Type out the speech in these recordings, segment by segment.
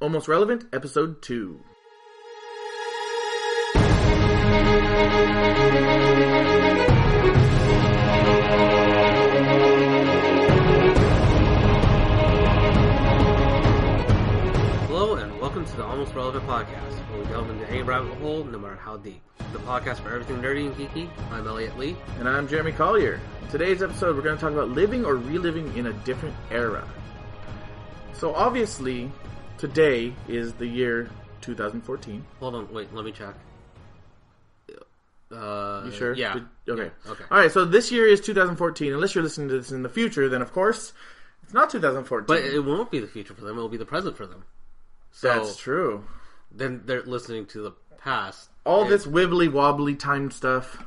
Almost Relevant, Episode 2. Hello and welcome to the Almost Relevant Podcast, where we delve into any rabbit hole, no matter how deep. The podcast for everything nerdy and geeky. I'm Elliott Lee. And I'm Jeremy Collier. In today's episode, we're going to talk about living or reliving in a different era. So obviously, today is the year 2014. Hold on, wait, let me check. You sure? Yeah. Okay. Yeah, okay. Alright, so this year is 2014. Unless you're listening to this in the future, then of course, it's not 2014. But it won't be the future for them, it will be the present for them. So that's true. Then they're listening to the past. All this wibbly-wobbly time stuff.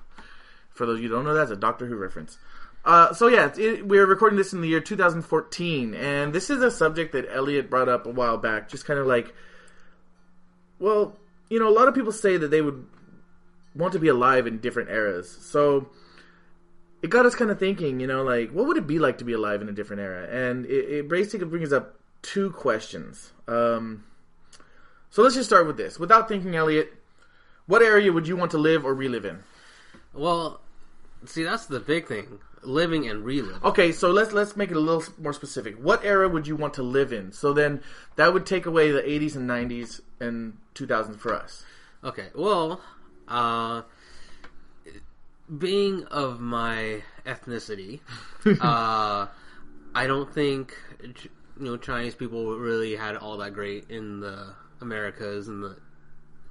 For those of you who don't know, that's a Doctor Who reference. We're recording this in the year 2014, and this is a subject that Elliott brought up a while back, just kind of like, well, you know, a lot of people say that they would want to be alive in different eras, so it got us kind of thinking, you know, like, what would it be like to be alive in a different era? And it basically brings up two questions. So let's just start with this. Without thinking, Elliott, what area would you want to live or relive in? Well, see, that's the big thing. Living and reliving. Okay, so let's make it a little more specific. What era would you want to live in? So then that would take away the 80s and 90s and 2000s for us. Okay, well, being of my ethnicity, I don't think, Chinese people really had all that great in the Americas in the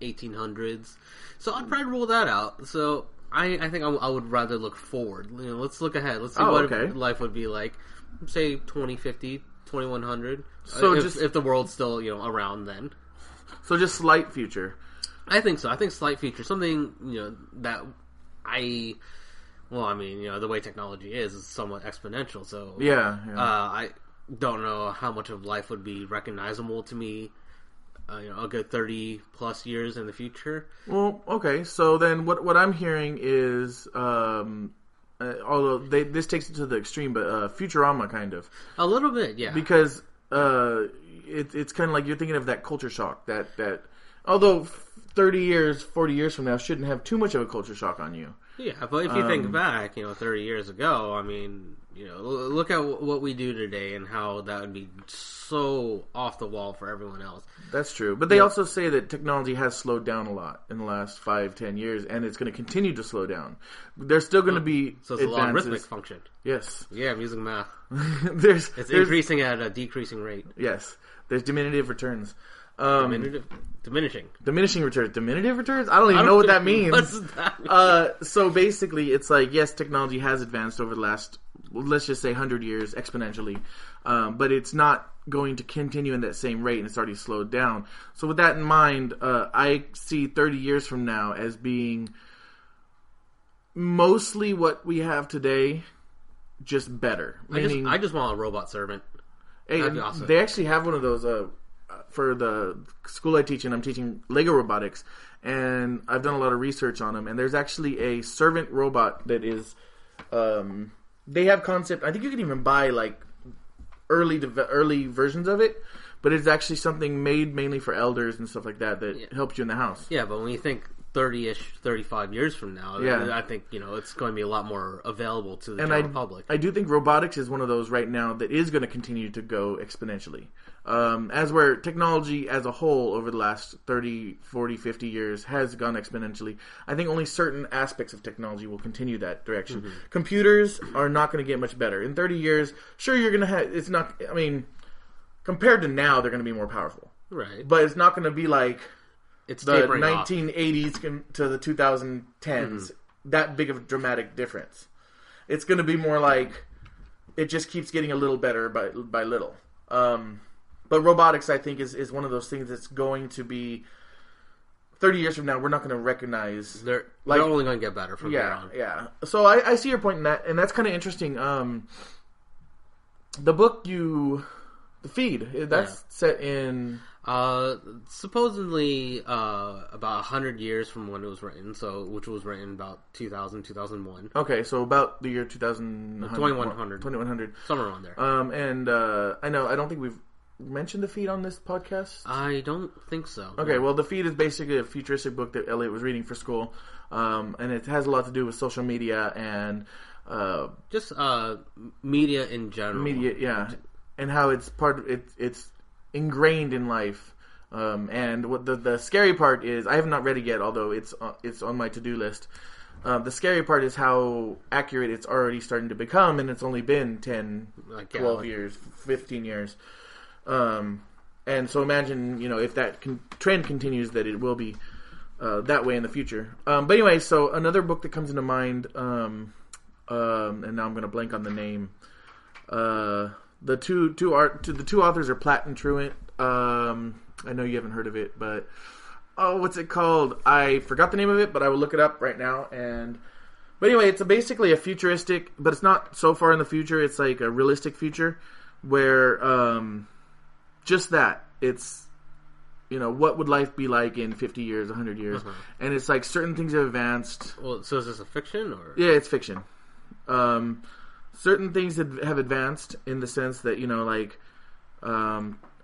1800s. So I'd probably rule that out. So I think I would rather look forward. Let's look ahead. Let's see life would be like, say, 2050, 2100. So if the world's still, around then. So just slight future. I think so. I think slight future. Something, that the way technology is somewhat exponential. So yeah. I don't know how much of life would be recognizable to me a good 30 plus years in the future. Well, okay. So then what I'm hearing is, although this takes it to the extreme, but Futurama kind of. A little bit, yeah. Because it's kind of like you're thinking of that culture shock that although 30 years, 40 years from now shouldn't have too much of a culture shock on you. Yeah, but if you think back, 30 years ago, I mean, look at what we do today and how that would be so off the wall for everyone else. That's true. But they also say that technology has slowed down a lot in the last 5-10 years, and it's going to continue to slow down. There's still going to be So it's advances. a logarithmic function. Yes. Yeah, I'm using math. There's increasing at a decreasing rate. Yes. There's diminutive returns. Diminishing returns. Diminutive returns? I don't even know what that means. What's that mean? So basically, it's like, yes, technology has advanced over the last, let's just say, 100 years exponentially, but it's not going to continue in that same rate, and it's already slowed down. So with that in mind, I see 30 years from now as being mostly what we have today, just better. Meaning, I just want a robot servant. Hey, that'd be awesome. They actually have one of those for the school I teach in. I'm teaching Lego robotics, and I've done a lot of research on them. And there's actually a servant robot that is. They have concept. I think you can even buy like early versions of it, but it's actually something made mainly for elders and stuff like that helps you in the house. Yeah, but when you think 30-ish, 35 years from now, I think it's going to be a lot more available to the general public. I do think robotics is one of those right now that is going to continue to go exponentially. As where technology as a whole over the last 30, 40, 50 years has gone exponentially, I think only certain aspects of technology will continue that direction. Mm-hmm. Computers are not going to get much better. In 30 years, sure, you're going to have... It's not... I mean, compared to now, they're going to be more powerful. Right. But it's not going to be like... It's the 1980s to the 2010s. Mm-hmm. That big of a dramatic difference. It's going to be more like... It just keeps getting a little better by little. But robotics, I think, is one of those things that's going to be 30 years from now. We're not going to recognize. They're only going to get better from there on. Yeah. So I see your point in that, and that's kind of interesting. The book The Feed, that's set in supposedly about 100 years from when it was written, which was written about 2000, 2001. Okay, so about the year 2100. 2100. Somewhere around there. And I don't think we've mention the feed on this podcast? I don't think so. Okay, well, the feed is basically a futuristic book that Elliott was reading for school, and it has a lot to do with social media and just media in general. Media, yeah, and how it's part of it. It's ingrained in life. And what the scary part is, I have not read it yet, although it's on my to-do list. The scary part is how accurate it's already starting to become, and it's only been 10, 12 years, 15 years. And so imagine, if that trend continues, that it will be that way in the future. But anyway, so another book that comes into mind, and now I'm going to blank on the name. The two authors are Platt and Truant. I know you haven't heard of it, but what's it called? I forgot the name of it, but I will look it up right now. But anyway, it's basically a futuristic, but it's not so far in the future. It's like a realistic future where just that. It's what would life be like in 50 years, 100 years, and it's like certain things have advanced. Well, so is this a fiction or? Yeah, it's fiction. Certain things have advanced in the sense that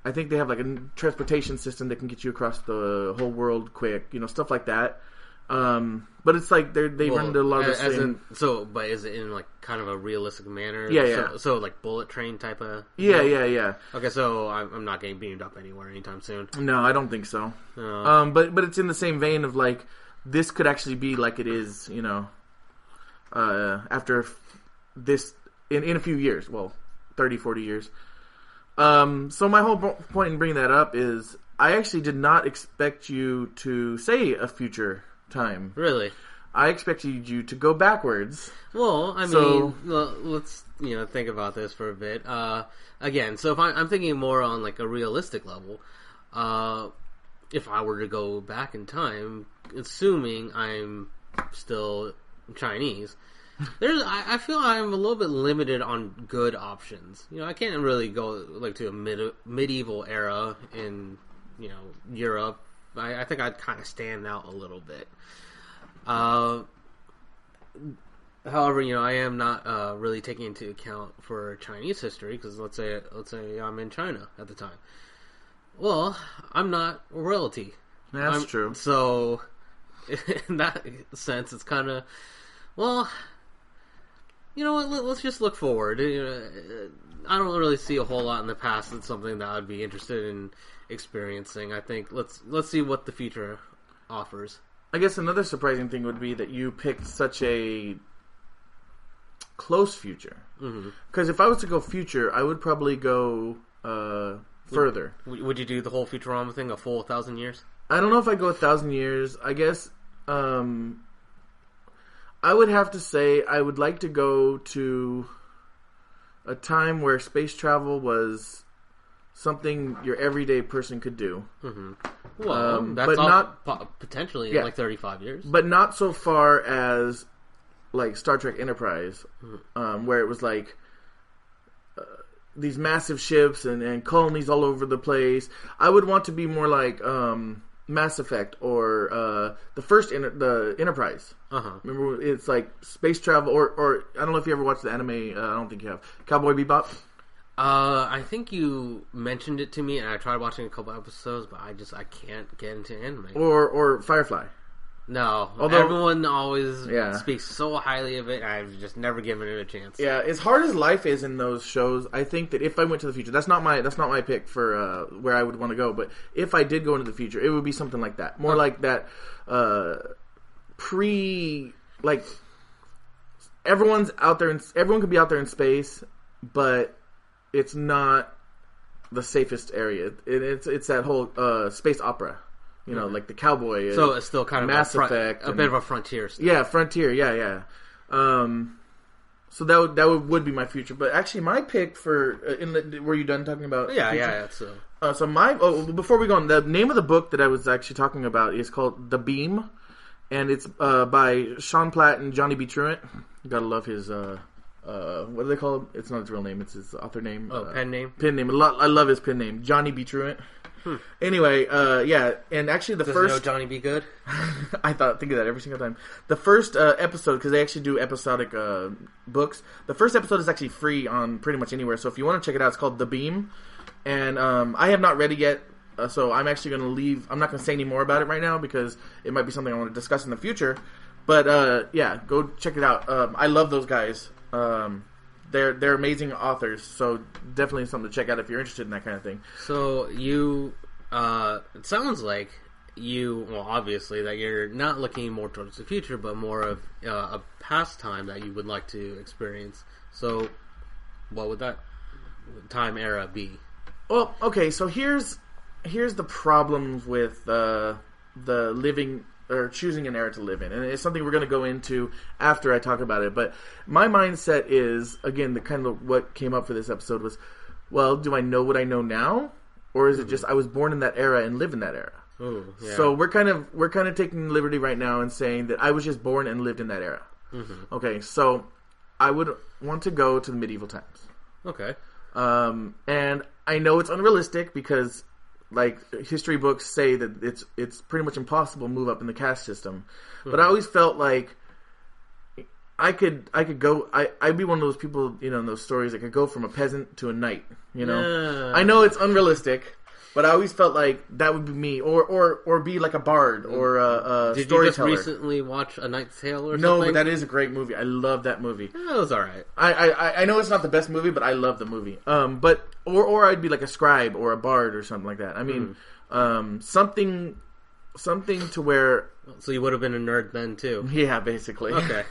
I think they have like a transportation system that can get you across the whole world quick, stuff like that. But it's like they run into a lot of things. But is it in like kind of a realistic manner? Yeah. So like bullet train type of. Yeah. Okay, so I'm not getting beamed up anywhere anytime soon. No, I don't think so. But it's in the same vein of like this could actually be like it is, after this in a few years. Well, 30, 40 years. So my whole point in bringing that up is I actually did not expect you to say a future time. Really? I expected you to go backwards. Well, I mean, let's think about this for a bit. Again, so if I'm thinking more on like a realistic level, if I were to go back in time, assuming I'm still Chinese, I feel I'm a little bit limited on good options. I can't really go like to a medieval era in Europe. I think I'd kind of stand out a little bit. However, I am not really taking into account for Chinese history because let's say I'm in China at the time. Well, I'm not royalty. That's true. So in that sense, it's kind of you know what? Let's just look forward. I don't really see a whole lot in the past that's something that I'd be interested in experiencing. I think let's see what the future offers. I guess another surprising thing would be that you picked such a close future. Because if I was to go future, I would probably go further. Would you do the whole Futurama thing, a full 1,000 years? I don't know if I'd go 1,000 years. I guess I would have to say I would like to go to a time where space travel was something your everyday person could do. Well, that's not potentially in like 35 years. But not so far as like Star Trek Enterprise, where it was like these massive ships and colonies all over the place. I would want to be more like Mass Effect or the first the Enterprise. Remember, it's like space travel, or I don't know if you ever watched the anime. I don't think you have. Cowboy Bebop. I think you mentioned it to me, and I tried watching a couple episodes, but I can't get into anime. Or Firefly. No, although everyone always speaks so highly of it, I've just never given it a chance. Yeah, as hard as life is in those shows, I think that if I went to the future, that's not my pick for where I would want to go. But if I did go into the future, it would be something like that, more like that. Everyone's out there, everyone could be out there in space, but it's not the safest area. It's that whole space opera. Like the cowboy. So it's still kind of Mass Effect, a bit of a frontier stuff. Yeah, frontier. Yeah. So that would be my future. But actually, my pick for were you done talking about? Yeah. So before we go on, the name of the book that I was actually talking about is called The Beam, and it's by Sean Platt and Johnny B. Truant. You gotta love his. What do they call him? It's not his real name. It's his author name. Pen name. Pen name. I love his pen name, Johnny B. Truant. Anyway, and actually Does first... Johnny be good? think of that every single time. The first episode, because they actually do episodic books, the first episode is actually free on pretty much anywhere, so if you want to check it out, it's called The Beam, And I have not read it yet, so I'm actually going to leave. I'm not going to say any more about it right now because it might be something I want to discuss in the future. But yeah, go check it out. I love those guys. They're amazing authors, so definitely something to check out if you're interested in that kind of thing. So it sounds like obviously that you're not looking more towards the future, but more of a pastime that you would like to experience. So, what would that time era be? Well, okay, so here's the problems with the living or choosing an era to live in, and it's something we're going to go into after I talk about it. But my mindset is, again, the kind of what came up for this episode was, well, do I know what I know now, or is it just I was born in that era and live in that era? Ooh, yeah. So we're kind of taking liberty right now and saying that I was just born and lived in that era. Mm-hmm. Okay, so I would want to go to the medieval times. Okay. And I know it's unrealistic because, like, history books say that it's pretty much impossible to move up in the caste system. Mm-hmm. But I always felt like I could go. I'd be one of those people, in those stories that could go from a peasant to a knight. Yeah. I know it's unrealistic, but I always felt like that would be me, or be like a bard or a Did storyteller. you just recently watch A Knight's Tale or something? No, but that is a great movie. I love that movie. Yeah, it was all right. I know it's not the best movie, but I love the movie. But I'd be like a scribe or a bard or something like that. I mean, something to where. So you would have been a nerd then too. Yeah, basically. Okay.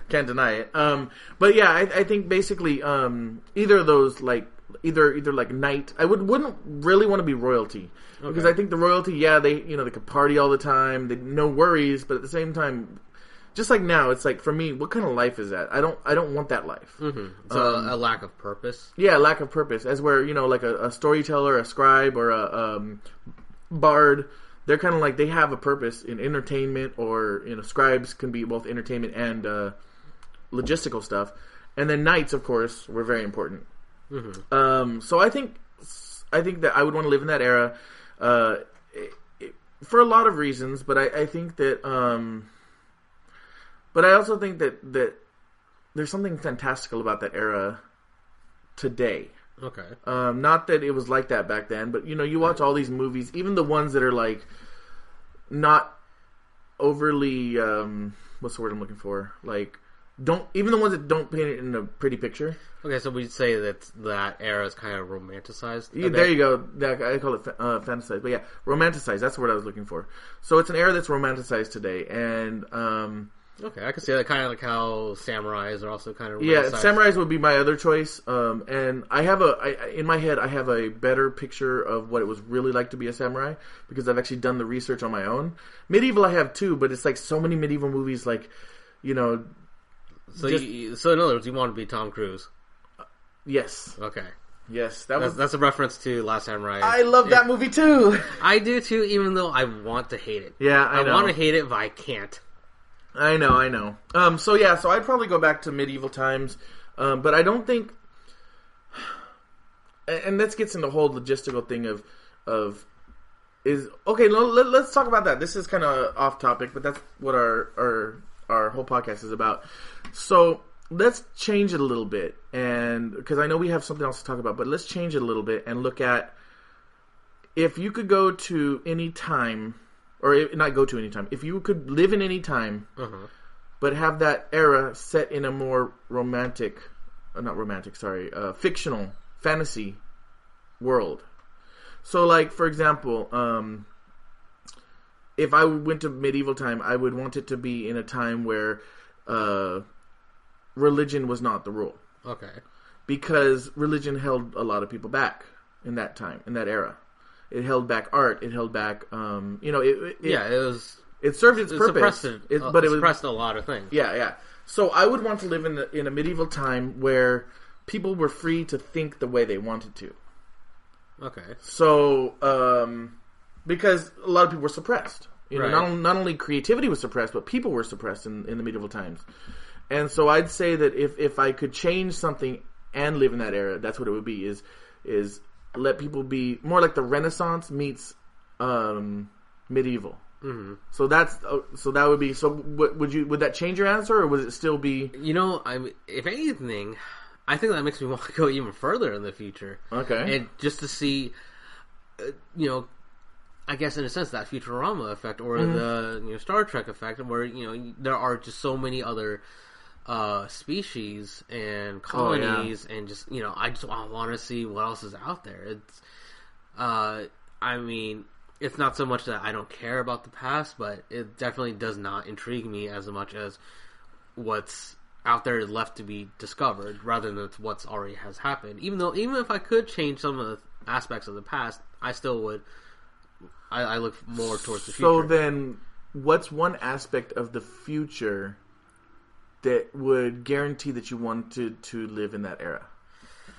Can't deny it. But yeah, I think basically either of those, like either like knight. I wouldn't really want to be royalty because I think the royalty, they could party all the time, they no worries, but at the same time, just like now, it's like for me, what kind of life is that? I don't want that life. Mm-hmm. So a lack of purpose. Yeah, lack of purpose. As where like a storyteller, a scribe, or a bard. They're kind of like they have a purpose in entertainment, or scribes can be both entertainment and logistical stuff. And then knights, of course, were very important. Mm-hmm. So I think that I would want to live in that era for a lot of reasons. But I think that, but I also think that there's something fantastical about that era today. Okay. Not that it was like that back then, but you watch all these movies, even the ones that are like not overly what's the word I'm looking for? Like even the ones that don't paint it in a pretty picture. Okay, so we'd say that era is kind of romanticized. Yeah, there you go. I call it fantasized, but yeah, romanticized. That's the word I was looking for. So it's an era that's romanticized today, and okay, I can see that, kind of like how samurais are also kind of romanticized. Yeah, samurais would be my other choice. And I have in my head, I have a better picture of what it was really like to be a samurai because I've actually done the research on my own. Medieval I have too, but it's like so many medieval movies, like, So in other words, you want to be Tom Cruise? Yes. Okay. Yes, that's a reference to Last Samurai. I love that movie too. I do too, even though I want to hate it. Yeah, I know. I want to hate it, but I can't. I know. So I'd probably go back to medieval times, but I don't think. And this gets into the whole logistical thing of is okay. Let's talk about that. This is kind of off topic, but that's what our whole podcast is about. So let's change it a little bit, and because I know we have something else to talk about, but let's change it a little bit and look at if you could go to any time. Or not go to any time. If you could live in any time, but have that era set in a more fictional fantasy world. So, like, for example, if I went to medieval time, I would want it to be in a time where religion was not the rule. Okay. Because religion held a lot of people back in that time, in that era. It held back art. It held back, it was. It served its purpose, but it suppressed a lot of things. Yeah. So I would want to live in a medieval time where people were free to think the way they wanted to. Okay. So, because a lot of people were suppressed. Right. Not only creativity was suppressed, but people were suppressed in the medieval times. And so I'd say that if I could change something and live in that era, that's what it would be. Is let people be more like the Renaissance meets medieval. Mm-hmm. So that would be. So would that change your answer, or would it still be? If anything, I think that makes me want to go even further in the future. Okay. And just to see, I guess in a sense that Futurama effect or the Star Trek effect, where there are just so many other species and colonies, and just I just want to see what else is out there. It's I mean, it's not so much that I don't care about the past, but it definitely does not intrigue me as much as what's out there left to be discovered, rather than what's already has happened. Even if I could change some of the aspects of the past, I still would. I look more towards the future. So then, what's one aspect of the future that would guarantee that you wanted to live in that era?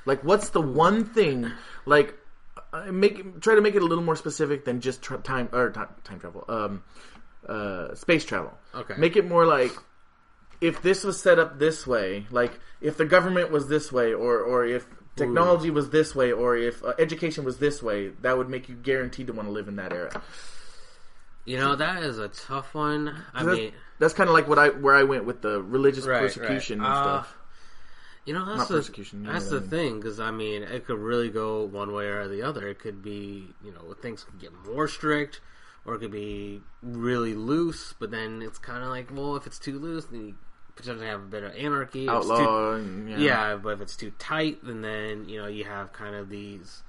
Like, what's the one thing? Like, try to make it a little more specific than just time travel. Space travel. Okay. Make it more like, if this was set up this way, like if the government was this way, or if technology was this way, or if education was this way, that would make you guaranteed to want to live in that era. That is a tough one. I mean, that's kind of like where I went with the religious persecution and stuff. That's not persecution. That's the thing, because I mean, it could really go one way or the other. It could be, things can get more strict, or it could be really loose. But then it's kind of like, well, if it's too loose, then you potentially have a bit of anarchy. Outlaw. But if it's too tight, then you have kind of these.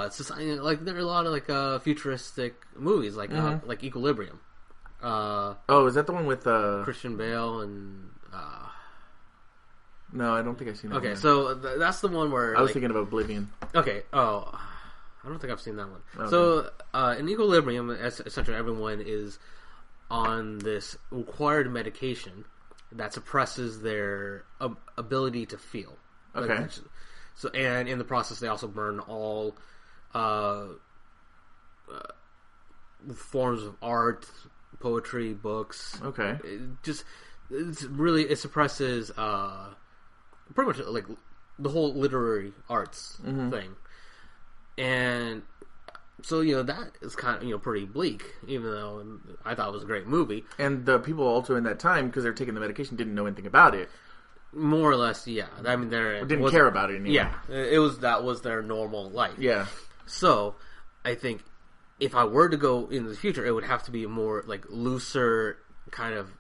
Society, like there are a lot of like futuristic movies, like Equilibrium. Is that the one with Christian Bale and? No, I don't think I've seen that. Okay, so that's the one where I was thinking of Oblivion. Okay. Oh, I don't think I've seen that one. Okay. So in Equilibrium, essentially everyone is on this required medication that suppresses their ability to feel. Okay. So, and in the process, they also burn all forms of art, poetry, books. Okay. It suppresses pretty much like the whole literary arts thing, and so that is kind of pretty bleak. Even though I thought it was a great movie, and the people also in that time, because they're taking the medication, didn't know anything about it. More or less, yeah. I mean, they didn't care about it anymore. Yeah, that was their normal life. Yeah. So, I think if I were to go in the future, it would have to be a more like looser kind of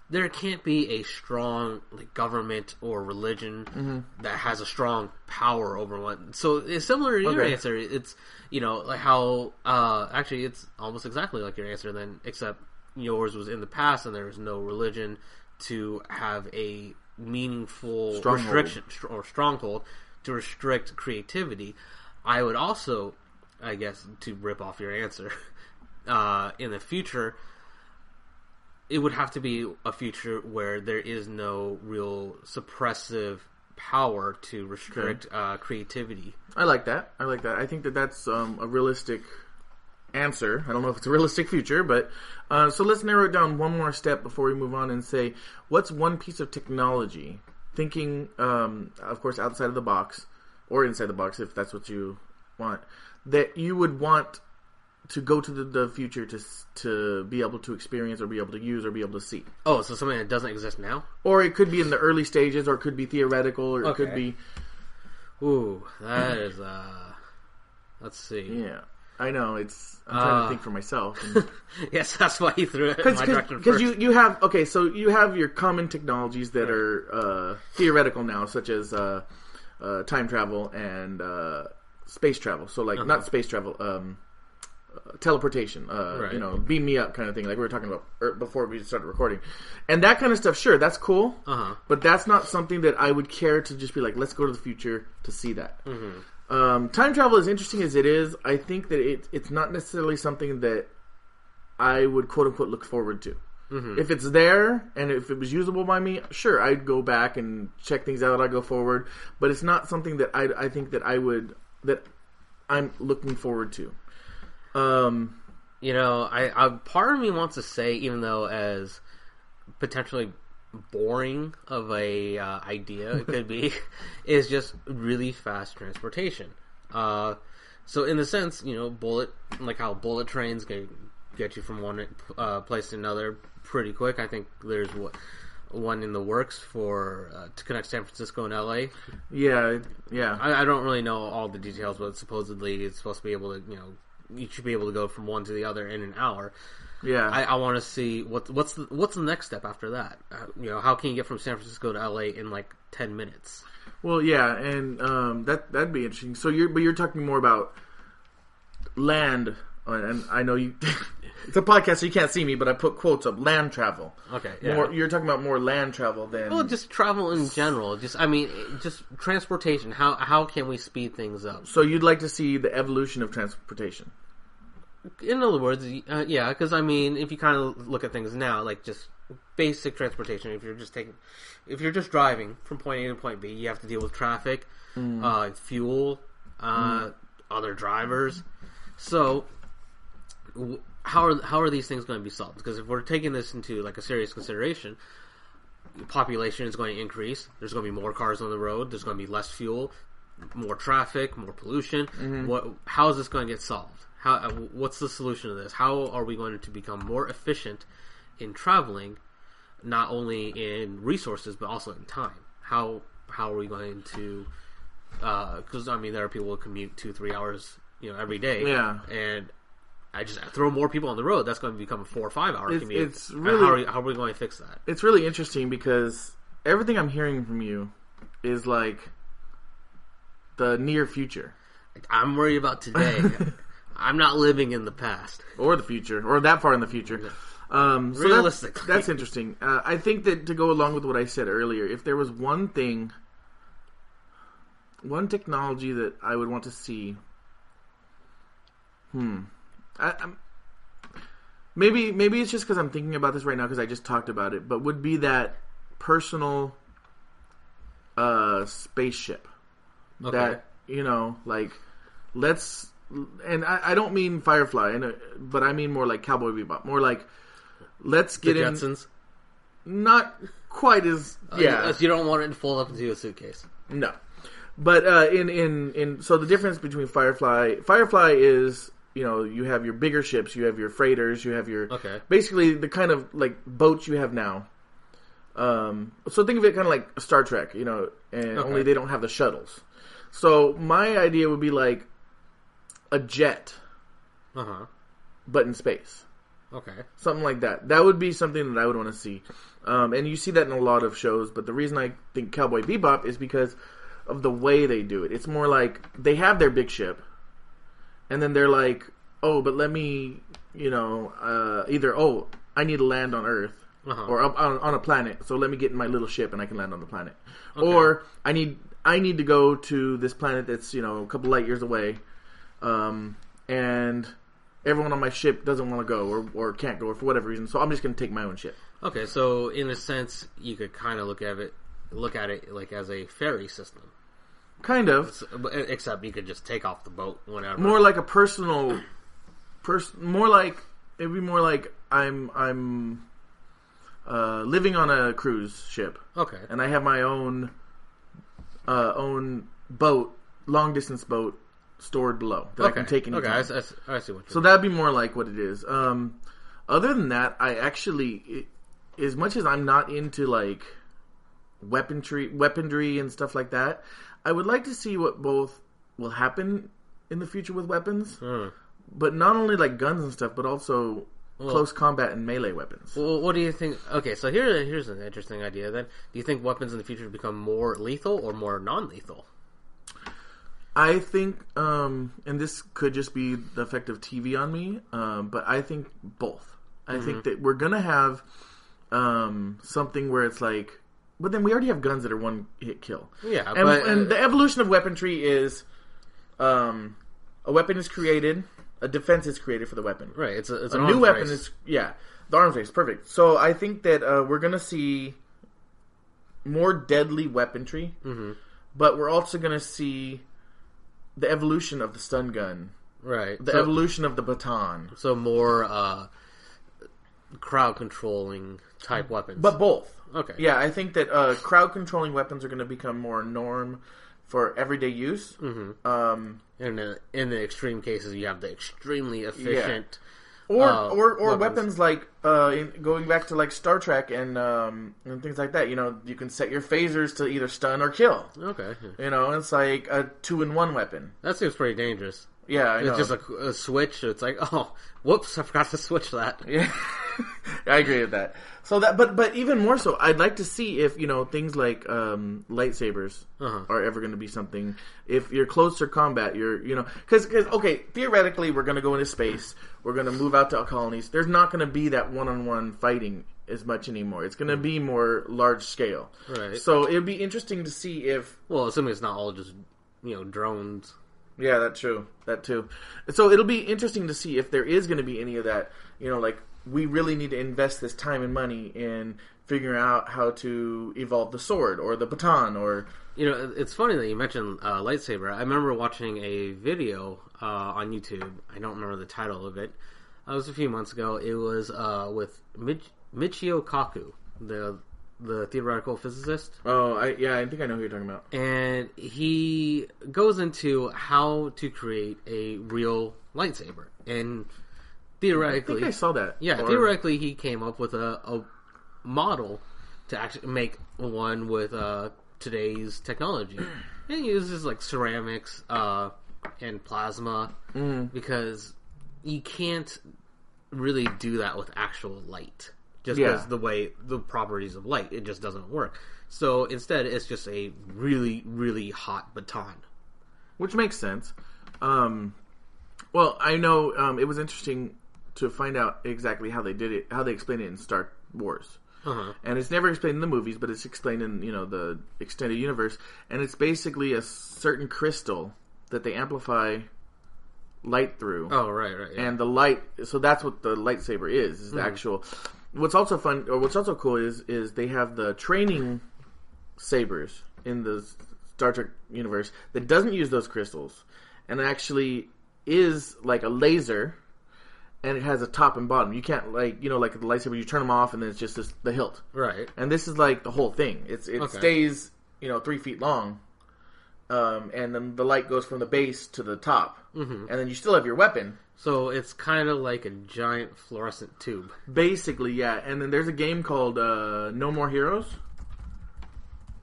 there can't be a strong like government or religion that has a strong power over one. So it's similar to your answer. It's like how actually it's almost exactly like your answer then, except yours was in the past and there was no religion to have a meaningful restriction or stronghold to restrict creativity. I would also, I guess, to rip off your answer, in the future, it would have to be a future where there is no real suppressive power to restrict creativity. I like that. I think that's a realistic answer. I don't know if it's a realistic future, but so let's narrow it down one more step before we move on and say, what's one piece of technology, thinking, of course, outside of the box, or inside the box, if that's what you want, that you would want to go to the future to be able to experience or be able to use or be able to see? Oh, so something that doesn't exist now? Or it could be in the early stages, or it could be theoretical, or it could be... Ooh, that is... let's see. Yeah. I know, I'm trying to think for myself. And... yes, that's why you threw it in my direction first. Because you have... Okay, so you have your common technologies that are theoretical now, such as time travel and space travel. So, like, not space travel... teleportation, beam me up kind of thing, like we were talking about before we started recording, and that kind of stuff. Sure, that's cool, but that's not something that I would care to just be like, let's go to the future to see that. Time travel, as interesting as it is, I think that it's not necessarily something that I would quote unquote look forward to. If it's there and if it was usable by me, sure, I'd go back and check things out. I'd go forward, but it's not something that I think that I'm looking forward to. I part of me wants to say, even though as potentially boring of a idea it could be, is just really fast transportation. So in the sense, like how bullet trains get you from one place to another pretty quick. I think there's one in the works for to connect San Francisco and LA. Yeah. I don't really know all the details, but supposedly it's supposed to be able to, you should be able to go from one to the other in an hour. Yeah. I want to see what's the next step after that. How can you get from San Francisco to LA in like 10 minutes? Well, yeah, and that'd be interesting. So you're talking more about land, and I know you. It's a podcast, so you can't see me, but I put quotes up. Land travel. Okay. Yeah. You're talking about more land travel than. Well, just travel in general. Just transportation. How can we speed things up? So you'd like to see the evolution of transportation. In other words, yeah, because if you kind of look at things now, like just basic transportation, if you're just driving from point A to point B, you have to deal with traffic, fuel, other drivers. So, how are these things going to be solved? Because if we're taking this into like a serious consideration, population is going to increase. There's going to be more cars on the road. There's going to be less fuel, more traffic, more pollution. How is this going to get solved? What's the solution to this? How are we going to become more efficient in traveling, not only in resources but also in time? How are we going to? Because there are people who commute 2-3 hours, every day. Yeah, and I just throw more people on the road. That's going to become a 4 or 5 hour commute. It's really how are we going to fix that? It's really interesting because everything I'm hearing from you is like the near future. I'm worried about today. I'm not living in the past. Or the future. Or that far in the future. Realistically. That's interesting. I think that to go along with what I said earlier, if there was one technology that I would want to see... Maybe it's just because I'm thinking about this right now because I just talked about it, but would be that personal spaceship. Okay. That, let's... And I don't mean Firefly, but I mean more like Cowboy Bebop. More like, let's get the Jetsons? Not quite as... Yeah. You don't want it to fold up into a suitcase. No. But so the difference between Firefly is, you have your bigger ships, you have your freighters, you have your... Okay. Basically the kind of like boats you have now. So think of it kind of like Star Trek, and only they don't have the shuttles. So my idea would be like a jet, but in space. Okay. Something like that. That would be something that I would want to see. And you see that in a lot of shows, but the reason I think Cowboy Bebop is because of the way they do it. It's more like they have their big ship, and then they're like, oh, but let me, either, I need to land on Earth, or up on a planet, so let me get in my little ship and I can land on the planet. Okay. Or I need to go to this planet that's, a couple light years away, and everyone on my ship doesn't want to go or can't go or for whatever reason, so I'm just going to take my own ship. Okay, so in a sense, you could kind of look at it like as a ferry system. Kind of. Except you could just take off the boat whenever. More like a personal... more like... It'd be more like I'm living on a cruise ship. Okay. And I have my own boat, long-distance boat, stored below that I can take anytime. Okay, I see what you're So that'd be more like what it is. Other than that, I actually... as much as I'm not into, like, weaponry and stuff like that, I would like to see what both will happen in the future with weapons. But not only, like, guns and stuff, but also close combat and melee weapons. Well, what do you think? Okay, so here's an interesting idea then. Do you think weapons in the future become more lethal or more non-lethal? I think, and this could just be the effect of TV on me, but I think both. I think that we're going to have something where it's like... But then we already have guns that are one-hit kill. Yeah, and the evolution of weaponry is a weapon is created, a defense is created for the weapon. Right, it's a new weapon race. The arms race, perfect. So I think that we're going to see more deadly weaponry, but we're also going to see the evolution of the stun gun. Right. The evolution of the baton. So more crowd controlling type weapons. But both. Okay. Yeah, I think that crowd controlling weapons are going to become more norm for everyday use. In the extreme cases, you have the extremely efficient Or weapons like going back to like Star Trek and things like that. You know, you can set your phasers to either stun or kill. Okay. You know, it's like a 2-in-1 weapon. That seems pretty dangerous. Yeah, I know. It's just a switch. It's like, oh, whoops, I forgot to switch that. Yeah, I agree with that. So that, but even more so, I'd like to see if, you know, things like lightsabers are ever going to be something. If you're close to combat, you know, because okay, theoretically, we're going to go into space. We're going to move out to colonies. There's not going to be that one-on-one fighting as much anymore. It's going to be more large scale. Right. So it'd be interesting to see if, well, assuming it's not all just, you know, drones. Yeah, that's true. That too. So it'll be interesting to see if there is going to be any of that. You know, like, we really need to invest this time and money in figuring out how to evolve the sword or the baton or... You know, it's funny that you mentioned lightsaber. I remember watching a video on YouTube. I don't remember the title of it. It was a few months ago. It was with Michio Kaku, the theoretical physicist. Oh, I think I know who you're talking about. And he goes into how to create a real lightsaber. And theoretically... I think I saw that. Yeah, theoretically he came up with a model to actually make one with today's technology. And he uses like ceramics and plasma because you can't really do that with actual light. Just because the properties of light, it just doesn't work. So instead, it's just a really, really hot baton. Which makes sense. Well, I know it was interesting to find out exactly how they did it, how they explained it in Star Wars. And it's never explained in the movies, but it's explained in, you know, the extended universe. And it's basically a certain crystal that they amplify light through. Oh, right. Yeah. And the light, so that's what the lightsaber is the actual... What's also fun, or what's also cool is they have the training sabers in the Star Trek universe that doesn't use those crystals, and it actually is like a laser, and it has a top and bottom. You can't, like, you know, like the lightsaber, you turn them off and then it's just the hilt. Right. And this is like the whole thing. It stays, you know, 3 feet long, and then the light goes from the base to the top, and then you still have your weapon. So it's kind of like a giant fluorescent tube. Basically, yeah. And then there's a game called No More Heroes.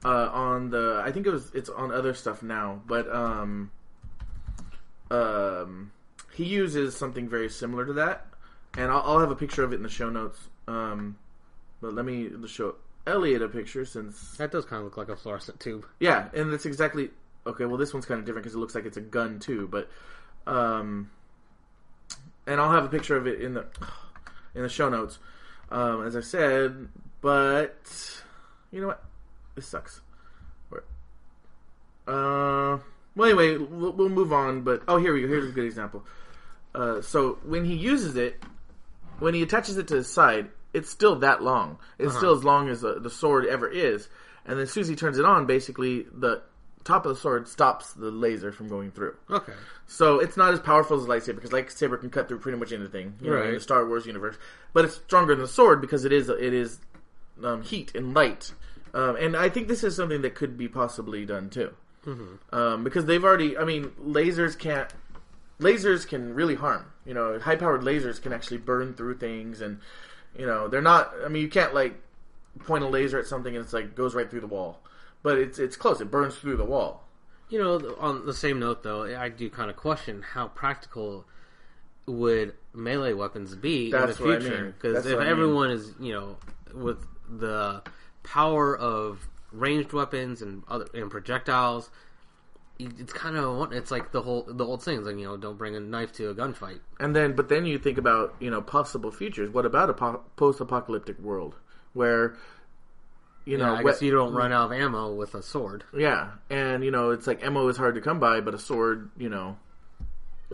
On the, I think it's on other stuff now, but he uses something very similar to that, and I'll have a picture of it in the show notes. But let me show Elliott a picture, since that does kind of look like a fluorescent tube. Yeah, and that's exactly okay. Well, this one's kind of different because it looks like it's a gun too, but and I'll have a picture of it in the show notes, as I said. But you know what? This sucks. Well, anyway, we'll move on. But here we go. Here's a good example. So when he uses it, when he attaches it to his side, it's still that long. It's still as long as the sword ever is. And then as soon as he turns it on, basically the top of the sword stops the laser from going through. Okay. So it's not as powerful as a lightsaber, because lightsaber can cut through pretty much anything, you know, in the Star Wars universe. But it's stronger than the sword because it is heat and light. And I think this is something that could be possibly done too. Because they've already, I mean, lasers can really harm. You know, high-powered lasers can actually burn through things, and, you know, they're not, I mean, you can't, like, point a laser at something and it's like, goes right through the wall. But it's close. It burns through the wall. You know, on the same note, though, I do kind of question how practical would melee weapons be in the future. Because if everyone is, you know, with the power of ranged weapons and projectiles, it's kind of, it's like the old saying, like, you know, don't bring a knife to a gunfight. But then you think about, you know, possible futures. What about a post-apocalyptic world where, you know, I guess you don't run out of ammo with a sword. Yeah, and, you know, it's like ammo is hard to come by, but a sword, you know.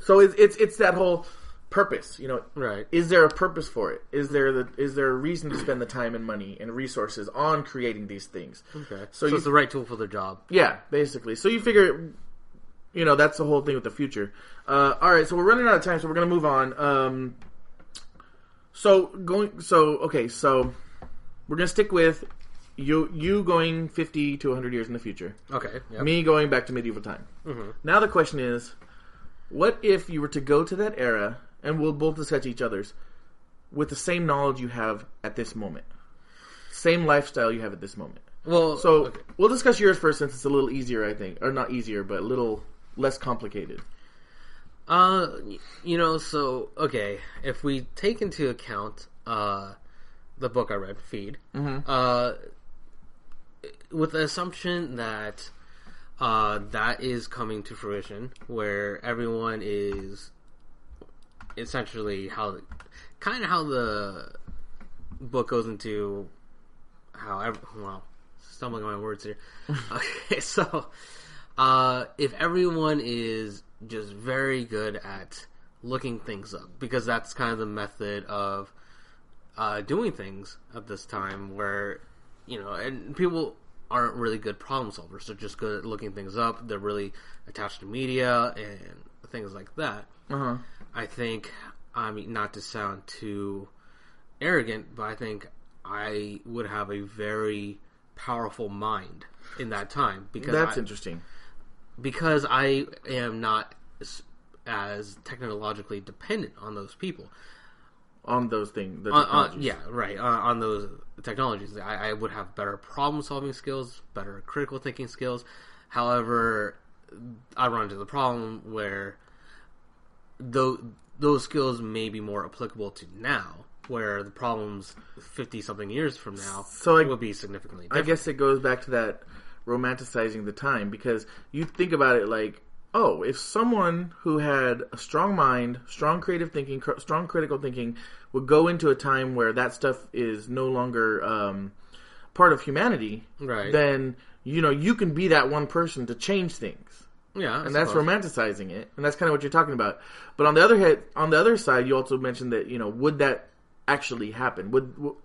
So it's that whole purpose, you know. Right. Is there a purpose for it? Is there a reason to spend the time and money and resources on creating these things? Okay. So it's the right tool for the job. Yeah, basically. So you figure, you know, that's the whole thing with the future. All right, so we're running out of time, so we're going to move on. So we're going to stick with you going 50 to 100 years in the future. Okay. Yep. Me going back to medieval time. Now the question is, what if you were to go to that era and we'll both discuss each other's, with the same knowledge you have at this moment. Same lifestyle you have at this moment. Well, so okay. We'll discuss yours first since it's a little easier, I think. Or not easier, but a little less complicated. So, okay, if we take into account the book I read, Feed, with the assumption that that is coming to fruition, where everyone is essentially how the book goes into stumbling on my words here. Okay, so if everyone is just very good at looking things up, because that's kind of the method of doing things at this time, where and people aren't really good problem solvers. They're just good at looking things up. They're really attached to media and things like that. I think, not to sound too arrogant, but I think I would have a very powerful mind in that time. Because that's interesting. Because I am not as technologically dependent on those people. On those things, the technologies. On those technologies. I would have better problem-solving skills, better critical thinking skills. However, I run into the problem where those skills may be more applicable to now, where the problems 50-something years from now will be significantly different. I guess it goes back to that romanticizing the time, because you think about it like, oh, if someone who had a strong mind, strong creative thinking, strong critical thinking would go into a time where that stuff is no longer part of humanity, right, then you can be that one person to change things. Yeah, and that's romanticizing it, and that's kind of what you're talking about. But on the other side, you also mentioned that would that actually happen?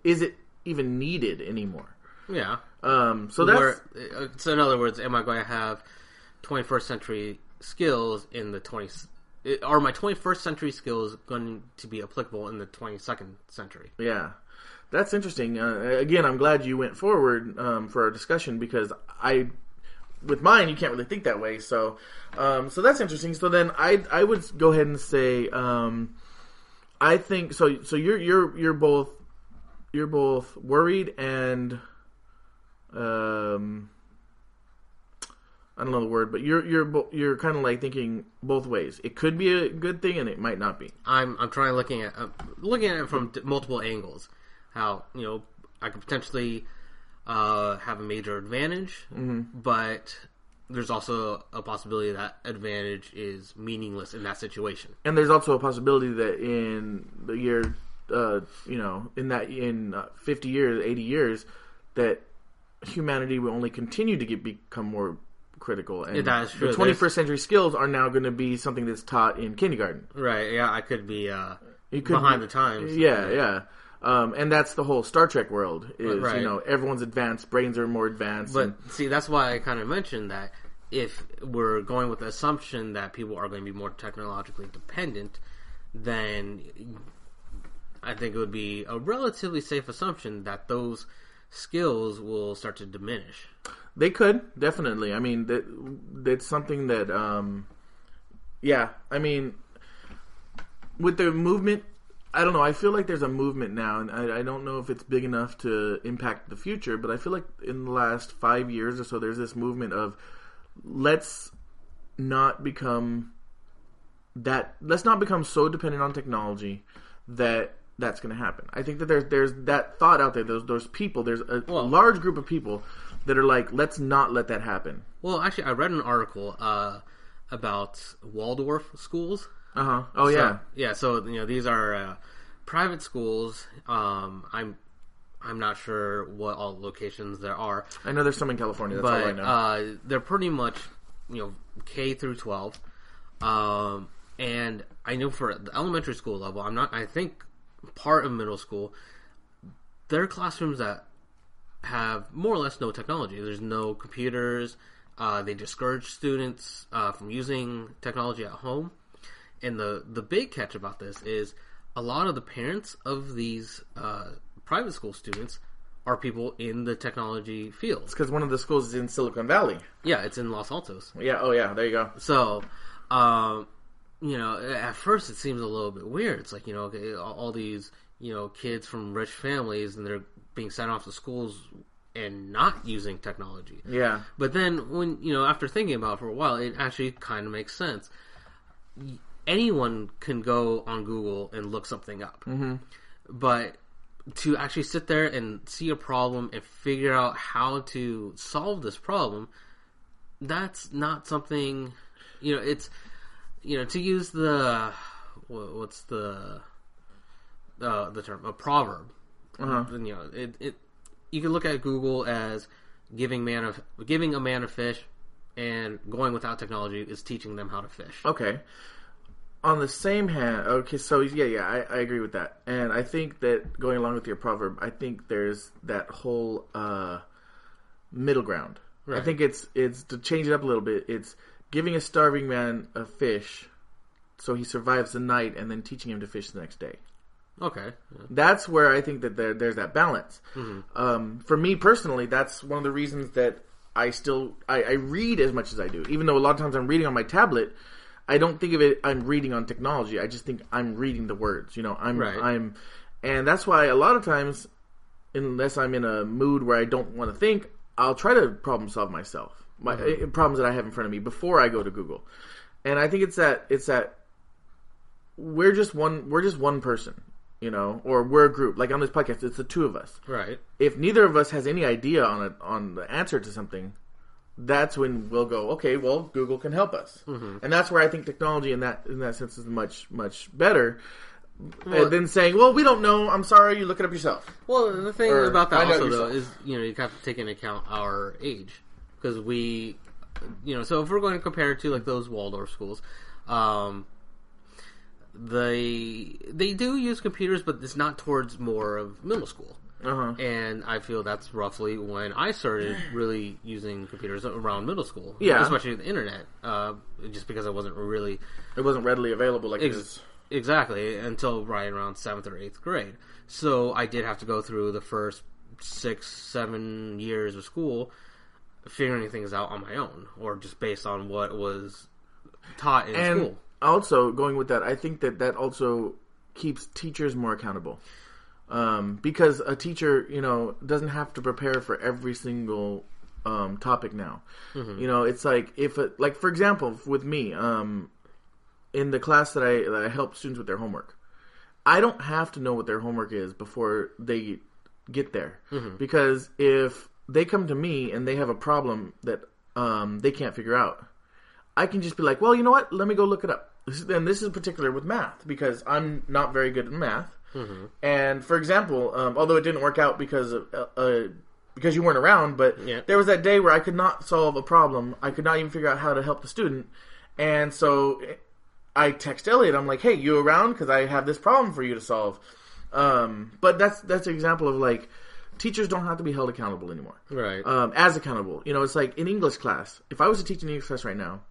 Is it even needed anymore? Yeah. So in other words, am I going to have 21st century skills in the 20s? Are my 21st century skills going to be applicable in the 22nd century? Yeah, that's interesting. Again, I'm glad you went forward for our discussion, because with mine, you can't really think that way. So that's interesting. So then I would go ahead and say, I think so. You're both worried and I don't know the word, but you're kind of like thinking both ways. It could be a good thing, and it might not be. I'm trying looking at it from multiple angles. How I could potentially have a major advantage, but there's also a possibility that advantage is meaningless in that situation. And there's also a possibility that in the year, in 50 years, 80 years, that humanity will only continue to become more critical. And that is true. The 21st century skills are now going to be something that's taught in kindergarten. Right, yeah, I could be behind the times. Yeah. And that's the whole Star Trek world is, right. Everyone's advanced, brains are more advanced. But see, that's why I kind of mentioned that if we're going with the assumption that people are going to be more technologically dependent, then I think it would be a relatively safe assumption that those skills will start to diminish. They could, definitely. I mean, that's something that, with the movement, I don't know, I feel like there's a movement now, and I don't know if it's big enough to impact the future, but I feel like in the last 5 years or so, there's this movement of let's not become so dependent on technology that's going to happen. I think that there's that thought out there. Those people. There's a large group of people that are like, let's not let that happen. Well, actually, I read an article about Waldorf schools. Oh, yeah. Yeah. So these are private schools. I'm not sure what all locations there are. I know there's some in California. That's all I know. They're pretty much K through 12. And I know for the elementary school level, I think part of middle school, there are classrooms that have more or less no technology. There's no computers. They discourage students from using technology at home. And the big catch about this is a lot of the parents of these private school students are people in the technology field. It's because one of the schools is in Silicon Valley. Yeah, it's in Los Altos. Yeah, oh yeah, there you go. So, at first it seems a little bit weird. It's like, okay, all these, kids from rich families, and they're being sent off to schools and not using technology. Yeah. But then when, after thinking about it for a while, it actually kind of makes sense. Anyone can go on Google and look something up. Mm-hmm. But to actually sit there and see a problem and figure out how to solve this problem, that's not something, it's, to use what's the term, a proverb. Uh-huh. You can look at Google as giving a man a fish, and going without technology is teaching them how to fish. Okay. On the same hand, okay, so I agree with that. And I think that going along with your proverb, I think there's that whole middle ground. Right. I think it's to change it up a little bit. It's giving a starving man a fish so he survives the night, and then teaching him to fish the next day. Okay. Yeah. That's where I think that there's that balance. Mm-hmm. For me personally, that's one of the reasons that I read as much as I do. Even though a lot of times I'm reading on my tablet, I don't think of it, I'm reading on technology. I just think I'm reading the words. And that's why a lot of times, unless I'm in a mood where I don't want to think, I'll try to problem solve myself. Problems that I have in front of me before I go to Google. And I think it's that we're just one person. Or we're a group. Like on this podcast, it's the two of us. Right. If neither of us has any idea on the answer to something, that's when we'll go, okay, well, Google can help us. Mm-hmm. And that's where I think technology in that sense is much, much better than saying, well, we don't know, I'm sorry, you look it up yourself. Well, the thing about that also, though, is, you have to take into account our age. Because we, so if we're going to compare it to, like, those Waldorf schools, they do use computers, but it's not towards more of middle school. Uh-huh. And I feel that's roughly when I started really using computers, around middle school. Yeah. Especially the internet. Just because it wasn't readily available like it is. Exactly, until right around 7th or 8th grade. So I did have to go through the first 6-7 years of school figuring things out on my own, or just based on what was taught in school. Also, going with that, I think that also keeps teachers more accountable. Because a teacher, doesn't have to prepare for every single topic now. Mm-hmm. It's like, like for example, with me, in the class that I help students with their homework, I don't have to know what their homework is before they get there. Mm-hmm. Because if they come to me and they have a problem that they can't figure out, I can just be like, well, you know what? Let me go look it up. And this is particular with math, because I'm not very good at math. Mm-hmm. And for example, although it didn't work out because you weren't around, but there was that day where I could not solve a problem. I could not even figure out how to help the student. And so I text Elliott. I'm like, hey, you around? Because I have this problem for you to solve. But that's an example of, like, teachers don't have to be held accountable anymore. Right. As accountable. It's like in English class. If I was to teach an English class right now,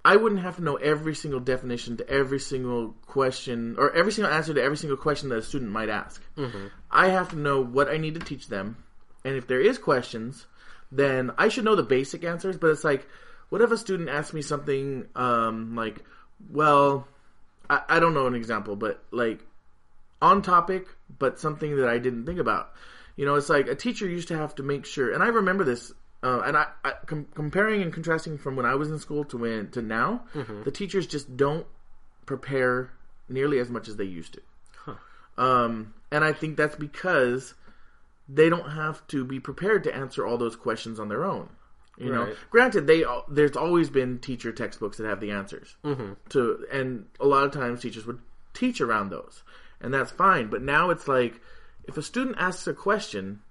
I wouldn't have to know every single definition to every single question, or every single answer to every single question that a student might ask. Mm-hmm. I have to know what I need to teach them, and if there is questions, then I should know the basic answers. But it's like, what if a student asks me something like, well, I don't know an example, but like on topic, but something that I didn't think about. It's like a teacher used to have to make sure, and I remember this. And comparing and contrasting from when I was in school to now, mm-hmm. the teachers just don't prepare nearly as much as they used to. Huh. And I think that's because they don't have to be prepared to answer all those questions on their own. Right. Granted, there's always been teacher textbooks that have the answers. Mm-hmm. And a lot of times teachers would teach around those, and that's fine. But now it's like, if a student asks a question,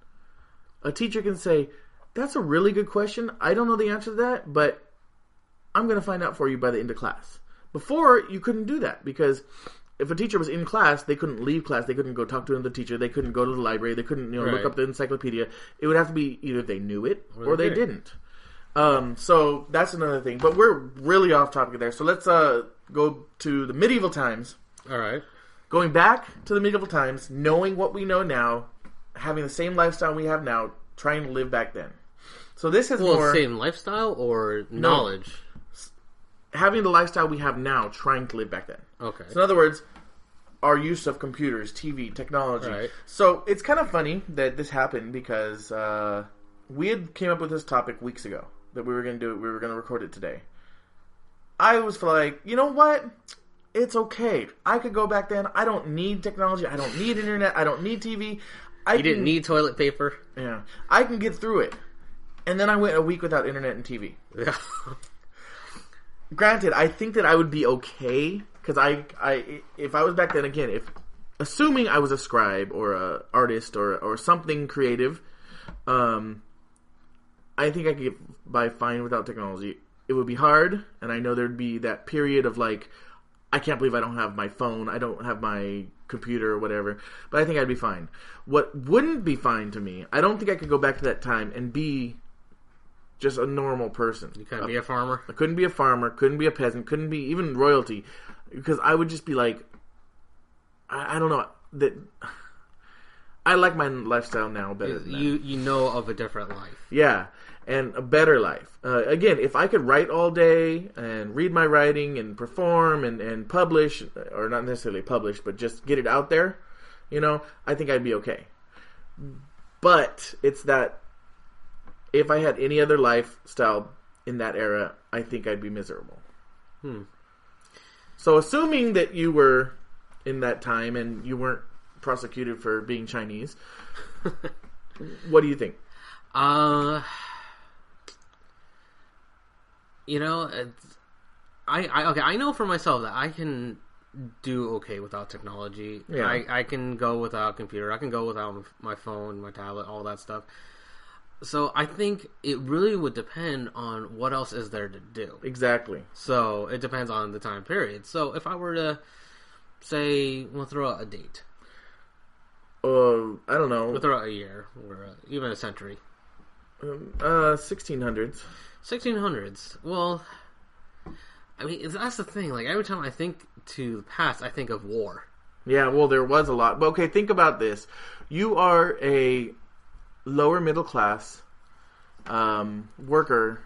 a teacher can say, that's a really good question. I don't know the answer to that, but I'm going to find out for you by the end of class. Before, you couldn't do that, because if a teacher was in class, they couldn't leave class. They couldn't go talk to another teacher. They couldn't go to the library. They couldn't look up the encyclopedia. It would have to be either they knew it or they didn't. So that's another thing. But we're really off topic there. So let's go to the medieval times. All right. Going back to the medieval times, knowing what we know now, having the same lifestyle we have now, trying to live back then. So this is more... same lifestyle or knowledge? having the lifestyle we have now, trying to live back then. Okay. So in other words, our use of computers, TV, technology. Right. So it's kind of funny that this happened because we had came up with this topic weeks ago that we were going to do it. We were going to record it today. I was like, you know what? It's okay. I could go back then. I don't need technology. I don't need internet. I don't need TV. You didn't need toilet paper. Yeah. I can get through it. And then I went a week without internet and TV. Yeah. Granted, I think that I would be okay because if I was back then again, assuming I was a scribe or a artist or something creative, I think I could get by fine without technology. It would be hard, and I know there'd be that period of like, I can't believe I don't have my phone, I don't have my computer or whatever, but I think I'd be fine. What wouldn't be fine to me, I don't think I could go back to that time and be just a normal person. You couldn't be a farmer? I couldn't be a farmer, couldn't be a peasant, couldn't be even royalty, because I would just be like, I don't know, that I like my lifestyle now better than that. You know of a different life. Yeah, and a better life. Again, if I could write all day and read my writing and perform and publish, or not necessarily publish, but just get it out there, I think I'd be okay. But it's that if I had any other lifestyle in that era, I think I'd be miserable. So assuming that you were in that time and you weren't prosecuted for being Chinese, what do you think? I know for myself that I can do okay without technology. Yeah. I can go without a computer. I can go without my phone, my tablet, all that stuff. So I think it really would depend on what else is there to do. Exactly. So it depends on the time period. So if I were to say, we'll throw out a date. I don't know. We'll throw out a year or even a century. 1600s. 1600s. Well, I mean, that's the thing. Like, every time I think to the past, I think of war. Yeah, well, there was a lot. But okay, think about this. You are a lower middle class worker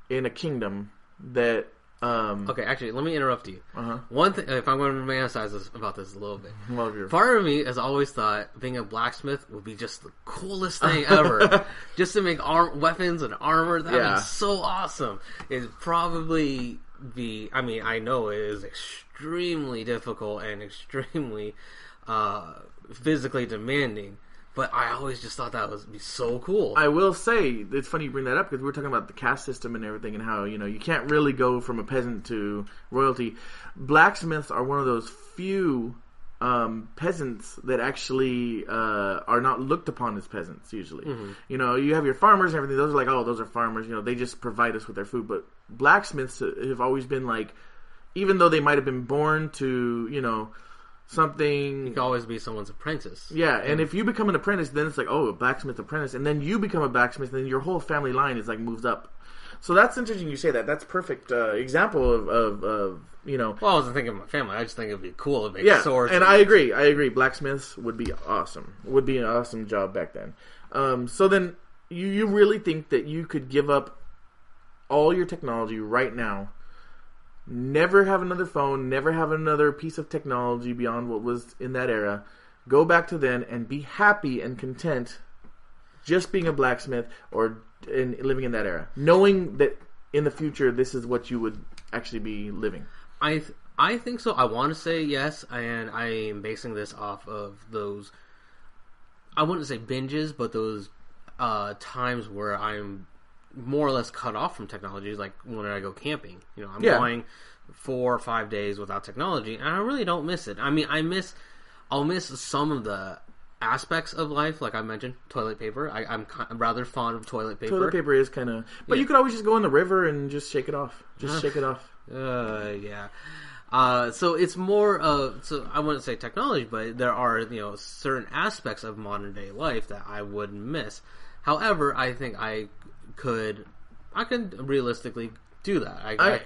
in a kingdom that... Okay, actually, let me interrupt you. Uh-huh. One thing, if I'm going to romanticize about this a little bit. Well, part of me has always thought being a blacksmith would be just the coolest thing ever. Just to make weapons and armor, that would be so awesome. It'd probably be, I mean, I know it is extremely difficult and extremely physically demanding. But I always just thought that would be so cool. I will say, it's funny you bring that up, because we were talking about the caste system and everything, and how, you can't really go from a peasant to royalty. Blacksmiths are one of those few peasants that actually are not looked upon as peasants, usually. Mm-hmm. You have your farmers and everything, those are like, oh, those are farmers, they just provide us with their food. But blacksmiths have always been like, even though they might have been born to, something... You can always be someone's apprentice. Yeah, and if you become an apprentice, then it's like, oh, a blacksmith apprentice, and then you become a blacksmith, and then your whole family line is like moves up. So that's interesting you say that. That's a perfect example of Well, I wasn't thinking of my family. I just think it'd be cool to make swords. And I agree. Blacksmiths would be awesome. Would be an awesome job back then. So then, you really think that you could give up all your technology right now, never have another phone, never have another piece of technology beyond what was in that era, go back to then and be happy and content just being a blacksmith or living in that era, knowing that in the future this is what you would actually be living? I think so. I want to say yes, and I am basing this off of those, I wouldn't say binges, but those times where I'm more or less cut off from technology, like when I go camping. I'm going 4 or 5 days without technology, and I really don't miss it. I mean, I'll miss some of the aspects of life, like I mentioned, toilet paper. I'm rather fond of toilet paper. Toilet paper is kind of... But you could always just go in the river and just shake it off. Shake it off. Yeah. So it's more of... So I wouldn't say technology, but there are, certain aspects of modern day life that I would miss. However, I think I could realistically do that.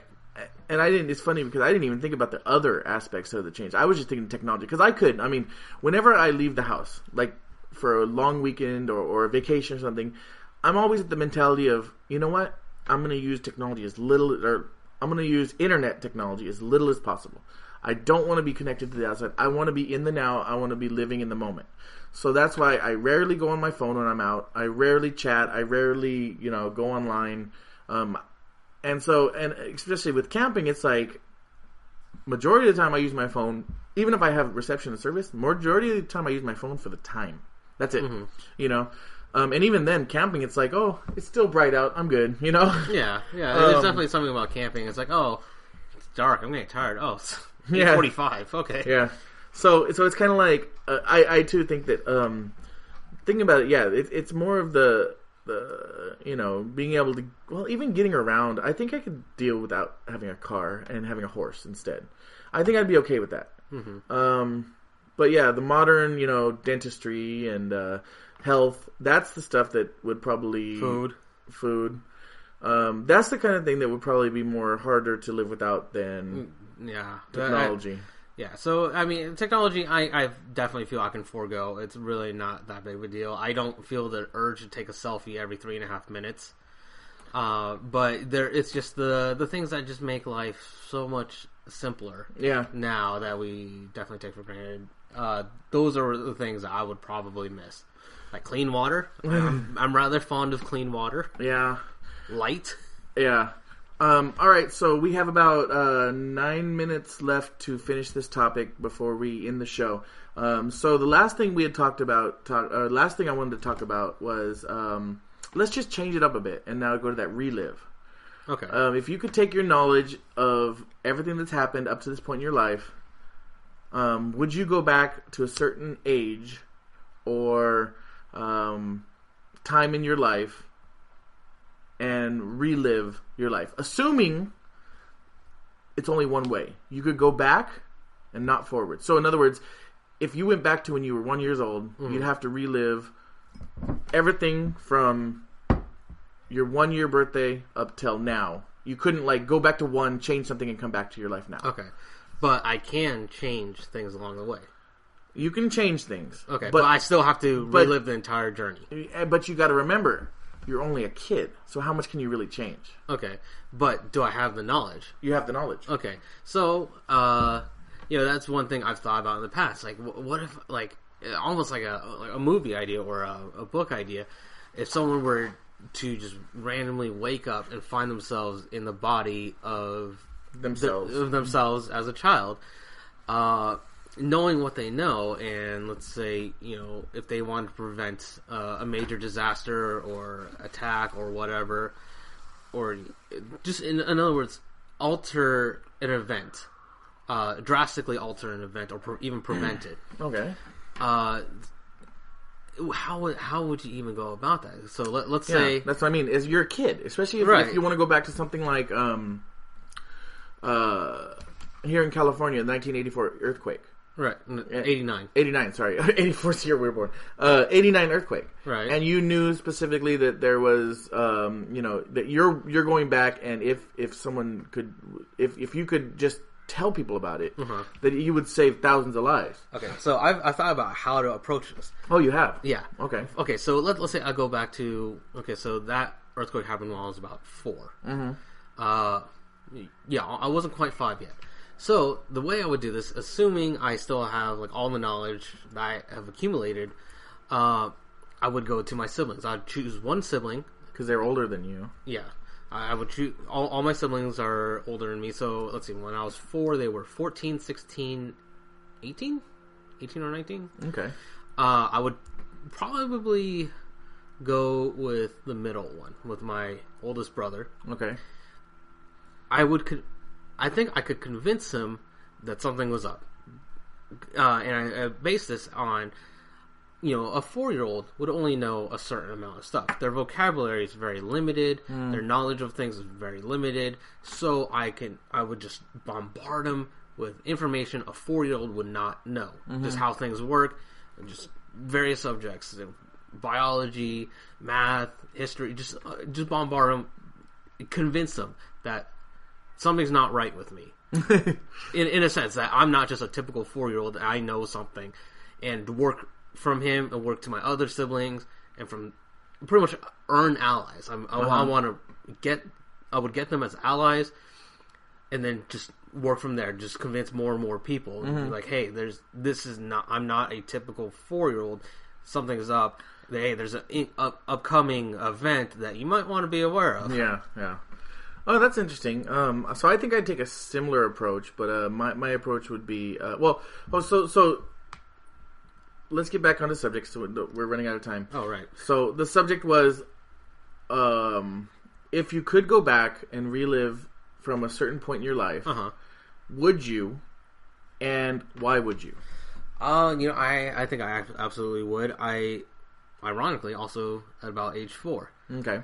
And I didn't. It's funny because I didn't even think about the other aspects of the change. I was just thinking technology because I could. I mean, whenever I leave the house, like for a long weekend or a vacation or something, I'm always at the mentality of, you know what? I'm going to use technology as little or I'm going to use internet technology as little as possible. I don't want to be connected to the outside. I want to be in the now. I want to be living in the moment. So that's why I rarely go on my phone when I'm out. I rarely chat. I rarely, go online. And especially with camping, it's like majority of the time I use my phone, even if I have reception and service, majority of the time I use my phone for the time. That's it. And even then, camping, it's like, oh, it's still bright out. I'm good, Yeah. There's definitely something about camping. It's like, oh, it's dark. I'm getting tired. Oh, it's 8:45. Okay. Yeah. So it's kind of like, I too think that, thinking about it, it's more of the being able to, even getting around. I think I could deal without having a car and having a horse instead. I think I'd be okay with that. But yeah, the modern, dentistry and health, that's the stuff that would probably... Food. That's the kind of thing that would probably be more harder to live without than technology. So, I mean, technology, I definitely feel I can forego. It's really not that big of a deal. I don't feel the urge to take a selfie every 3.5 minutes. But it's just the things that just make life so much simpler now that we definitely take for granted. Those are the things that I would probably miss. Like clean water. I'm rather fond of clean water. Yeah. Light. Yeah. All right, so we have about 9 minutes left to finish this topic before we end the show. So the last thing we had talked about, last thing I wanted to talk about was, let's just change it up a bit and now go to that relive. Okay. If you could take your knowledge of everything that's happened up to this point in your life, would you go back to a certain age or time in your life and relive your life, assuming it's only one way? You could go back and not forward. So in other words, if you went back to when you were 1 year old, you'd have to relive everything from your 1 year birthday up till now. You couldn't go back to one, change something, and come back to your life now. Okay. But I can change things along the way. You can change things. Okay, but I still have to relive the entire journey. But you got to remember, you're only a kid, so how much can you really change? Okay, but do I have the knowledge? You have the knowledge. Okay, so that's one thing I've thought about in the past. Like, what if, almost like a movie idea or a book idea, if someone were to just randomly wake up and find themselves in the body of themselves as a child, knowing what they know, and let's say, if they want to prevent a major disaster or attack or whatever, or just in other words, alter an event, drastically alter an event, or even prevent it. Okay. How would you even go about that? So let's say that's what I mean. As you're a kid, especially if you want to go back to something like here in California, the 1984 earthquake. Right, 89. 89, sorry. 84th year we were born. 89 earthquake. Right. And you knew specifically that there was, that you're going back, and if someone could, if you could just tell people about it, that you would save thousands of lives. Okay, so I've thought about how to approach this. Oh, you have? Yeah. Okay. Okay, so let's say I go back to, so that earthquake happened when I was about 4. Mm-hmm. I wasn't quite 5 yet. So, the way I would do this, assuming I still have all the knowledge that I have accumulated, I would go to my siblings. I'd choose one sibling. Because they're older than you. Yeah. I would choose... All my siblings are older than me, so let's see. When I was 4, they were 14, 16, 18? 18 or 19? Okay. I would probably go with the middle one, with my oldest brother. Okay. I think I could convince him that something was up. And I base this on, a 4-year-old would only know a certain amount of stuff. Their vocabulary is very limited. Their knowledge of things is very limited. So I would just bombard them with information a 4-year-old would not know. Just how things work, just various subjects, biology, math, history. Just bombard them, convince them that something's not right with me. in a sense that I'm not just a typical 4-year-old. I know something, and work from him and work to my other siblings, and from pretty much earn allies. I would get them as allies, and then just work from there. Just convince more and more people. Mm-hmm. Like, hey, I'm not a typical 4-year-old. Something's up. Hey, there's an upcoming event that you might want to be aware of. Yeah. Oh, that's interesting. So I think I'd take a similar approach, but my approach would be so let's get back on the subject. So we're running out of time. Oh, right. So the subject was, if you could go back and relive from a certain point in your life, would you, and why would you? I think I absolutely would. I, ironically, also at about age 4. Okay.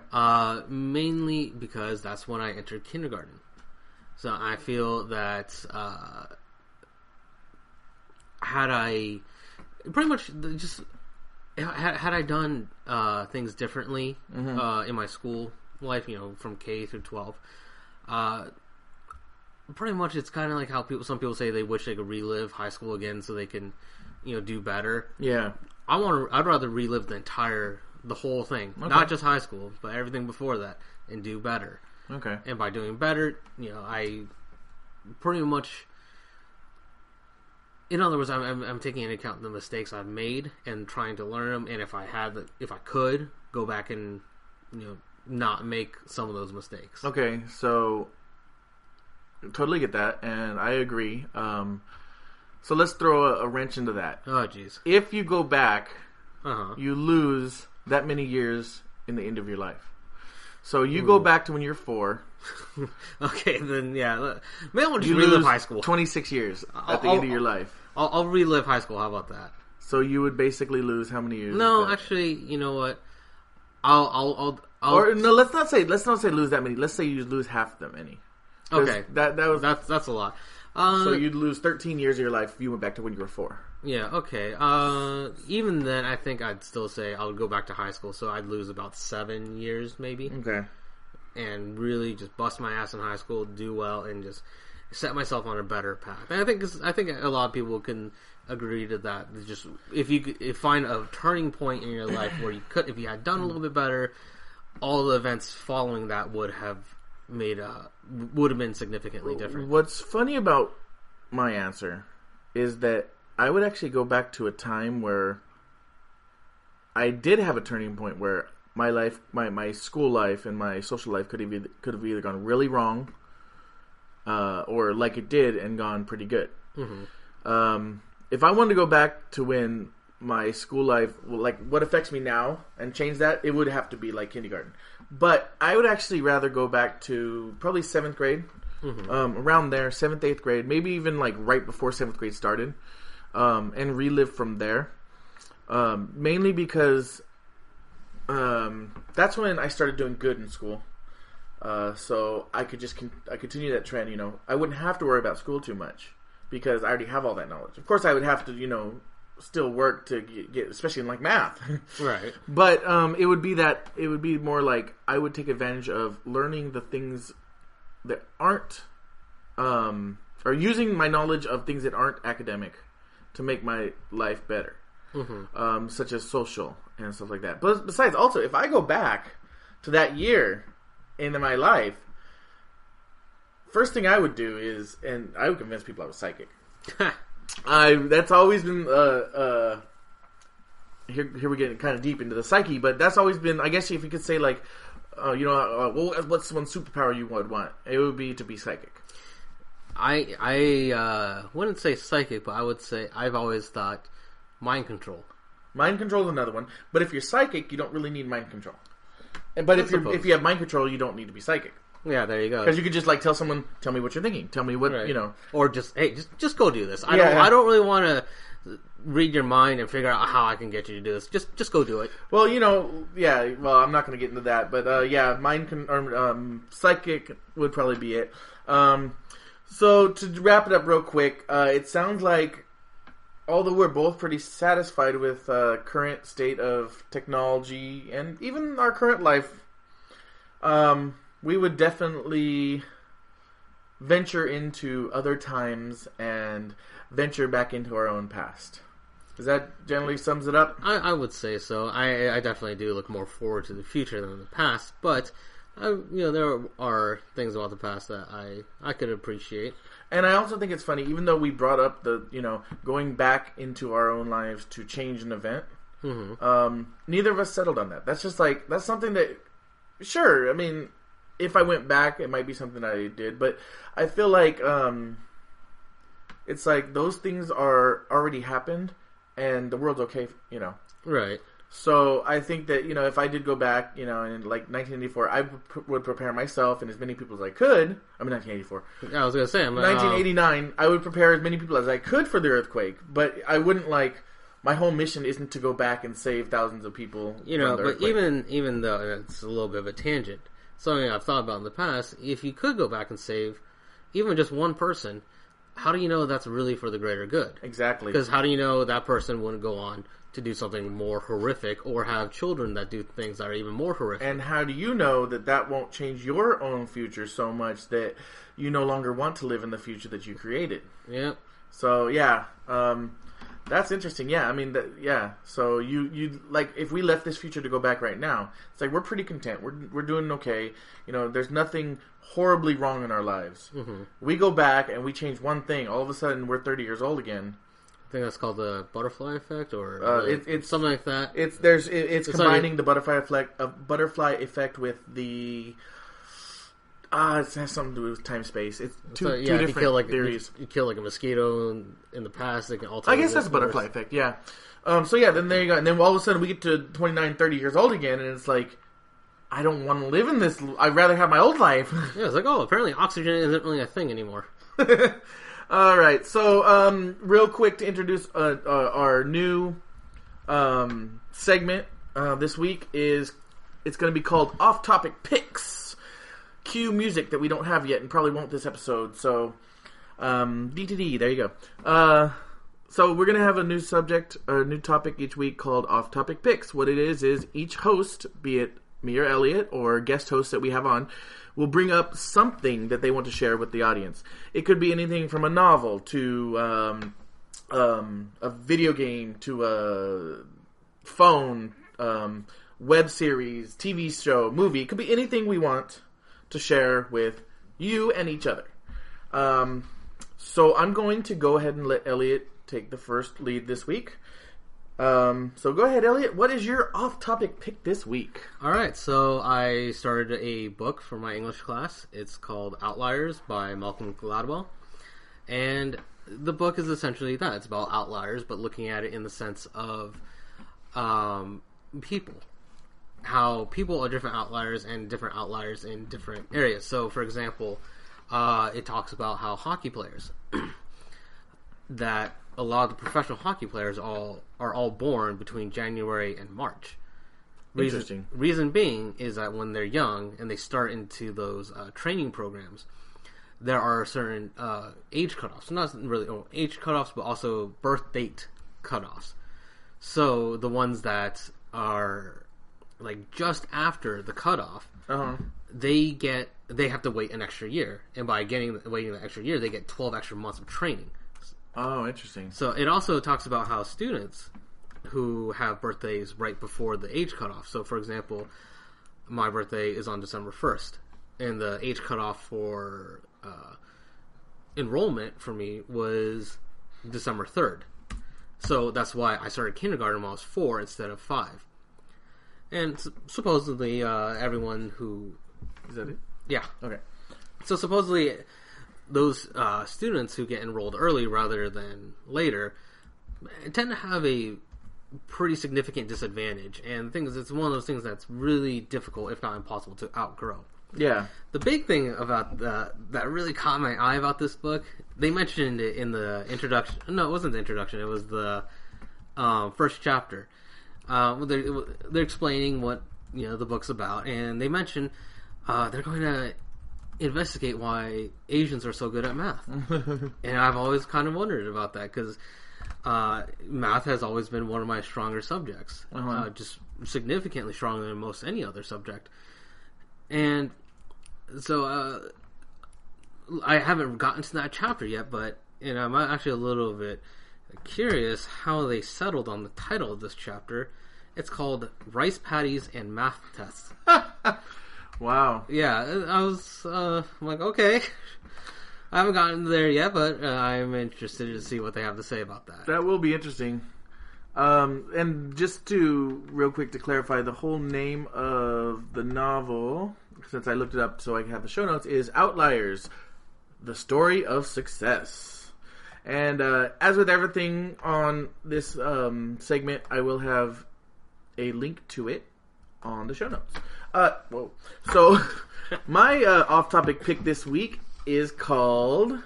Mainly because that's when I entered kindergarten. So I feel that had I pretty much just had I done things differently in my school life, from K through 12, pretty much it's kind of like how some people say they wish they could relive high school again so they can, do better. Yeah. I'd rather relive the whole thing, not just high school, but everything before that, and do better. Okay. And by doing better, I pretty much, in other words, I'm taking into account the mistakes I've made and trying to learn them. And if I could go back and not make some of those mistakes. Okay, so totally get that, and I agree. So let's throw a wrench into that. Oh, jeez. If you go back, you lose that many years in the end of your life. So you go back to when you're 4. Okay, then yeah. Maybe I'll just relive high school. 26 years at the end of your life. I'll relive high school. How about that? So you would basically lose how many years? No, actually, you know what? Let's not say lose that many. Let's say you lose half that many. Okay, that's a lot. So you'd lose 13 years of your life if you went back to when you were 4. Yeah, okay. Even then, I think I'd still say I would go back to high school, so I'd lose about 7 years, maybe. Okay. And really just bust my ass in high school, do well, and just set myself on a better path. And I think a lot of people can agree to that. It's just if you find a turning point in your life where if you had done a little bit better, all the events following that would have been significantly different. What's funny about my answer is that I would actually go back to a time where I did have a turning point where my life, my school life and my social life could have either gone really wrong, or like it did and gone pretty good. Mm-hmm. If I wanted to go back to when my school life, like what affects me now, and change that, it would have to be like kindergarten. But I would actually rather go back to probably 7th grade, around there, 7th, 8th grade, maybe even like right before 7th grade started, and relive from there. Mainly because that's when I started doing good in school. So I could just continue that trend. I wouldn't have to worry about school too much because I already have all that knowledge. Of course, I would have to still work to get, especially in like math, right? But it would be more like I would take advantage of learning the things that aren't, or using my knowledge of things that aren't academic to make my life better, such as social and stuff like that. But besides, also, if I go back to that year into my life, first thing I would do is, and I would convince people I was psychic. That's always been here we're getting kind of deep into the psyche, but that's always been, I guess, if you could say like, what's one superpower you would want? It would be to be psychic. I wouldn't say psychic, but I would say I've always thought mind control. Mind control is another one, but if you're psychic, you don't really need mind control. But if you have mind control, you don't need to be psychic. Yeah, there you go. Because you could just like tell someone, tell me what you're thinking, tell me what or just just go do this. I don't really want to read your mind and figure out how I can get you to do this. Just go do it. Well, Well, I'm not going to get into that, but psychic would probably be it. So to wrap it up real quick, it sounds like although we're both pretty satisfied with current state of technology and even our current life, we would definitely venture into other times and venture back into our own past. Does that generally sums it up? I would say so. I definitely do look more forward to the future than the past, but there are things about the past that I could appreciate. And I also think it's funny, even though we brought up the, going back into our own lives to change an event, neither of us settled on that. That's just that's something that, sure, I mean, if I went back, it might be something I did, but I feel like it's like those things are already happened, and the world's okay, Right. So I think that, if I did go back, in 1984, I would prepare myself and as many people as I could. I mean, 1984. I was going to say. 1989, I would prepare as many people as I could for the earthquake, but I wouldn't my whole mission isn't to go back and save thousands of people. But even though it's a little bit of a tangent, something I've thought about in the past, if you could go back and save even just one person, how do you know that's really for the greater good? Exactly. Because how do you know that person wouldn't go on to do something more horrific or have children that do things that are even more horrific? And how do you know that won't change your own future so much that you no longer want to live in the future that you created? Yeah. So, yeah. That's interesting. Yeah, I mean, So you if we left this future to go back right now, it's like we're pretty content. We're doing okay. There's nothing horribly wrong in our lives. Mm-hmm. We go back and we change one thing. All of a sudden, we're 30 years old again. I think that's called the butterfly effect, or it's something like that. It's combining the butterfly effect with the. It has something to do with time space. It's two different theories. You kill a mosquito in the past, they can alter. I guess that's a butterfly effect, yeah. Then there you go. And then all of a sudden we get to 29, 30 years old again, and it's like, I don't want to live in this. I'd rather have my old life. Yeah, it's like, apparently oxygen isn't really a thing anymore. All right, so real quick to introduce our new segment this week it's going to be called Off Topic Picks. Cue music that we don't have yet and probably won't this episode. So, DTD, there you go. So we're going to have a new subject, a new topic each week called Off Topic Picks. What it is each host, be it me or Elliott or guest hosts that we have on, will bring up something that they want to share with the audience. It could be anything from a novel to a video game to a phone, web series, TV show, movie. It could be anything we want to share with you and each other. So I'm going to go ahead and let Elliott take the first lead this week. So go ahead, Elliott. What is your off-topic pick this week? All right, so I started a book for my English class. It's called Outliers by Malcolm Gladwell. And the book is essentially that. It's about outliers, but looking at it in the sense of people. How people are different outliers and different outliers in different areas. So, for example, it talks about how hockey players, that a lot of the professional hockey players are all born between January and March. Interesting. Reason being is that when they're young and they start into those training programs, there are certain age cutoffs. Not really age cutoffs, but also birth date cutoffs. So the ones that are just after the cutoff, they have to wait an extra year, and by waiting the extra year, they get 12 extra months of training. Oh, interesting. So it also talks about how students who have birthdays right before the age cutoff. So, for example, my birthday is on December 1st, and the age cutoff for enrollment for me was December 3rd. So that's why I started kindergarten when I was 4 instead of 5. And supposedly, everyone who... Is that it? Yeah. Okay. So supposedly, those students who get enrolled early rather than later tend to have a pretty significant disadvantage. And the thing is, it's one of those things that's really difficult, if not impossible, to outgrow. Yeah. The big thing about that really caught my eye about this book, they mentioned it in the introduction. No, it wasn't the introduction. It was the first chapter. They're explaining what the book's about, and they mention they're going to investigate why Asians are so good at math. And I've always kind of wondered about that because math has always been one of my stronger subjects, just significantly stronger than most any other subject. And so I haven't gotten to that chapter yet, but I'm actually a little bit curious how they settled on the title of this chapter. It's called Rice Patties and Math Tests. Wow. Yeah, I was like, okay. I haven't gotten there yet, but I'm interested to see what they have to say about that. That will be interesting. And just real quick to clarify, the whole name of the novel, since I looked it up so I can have the show notes, is Outliers, The Story of Success. And as with everything on this segment, I will have a link to it on the show notes. So my off-topic pick this week is called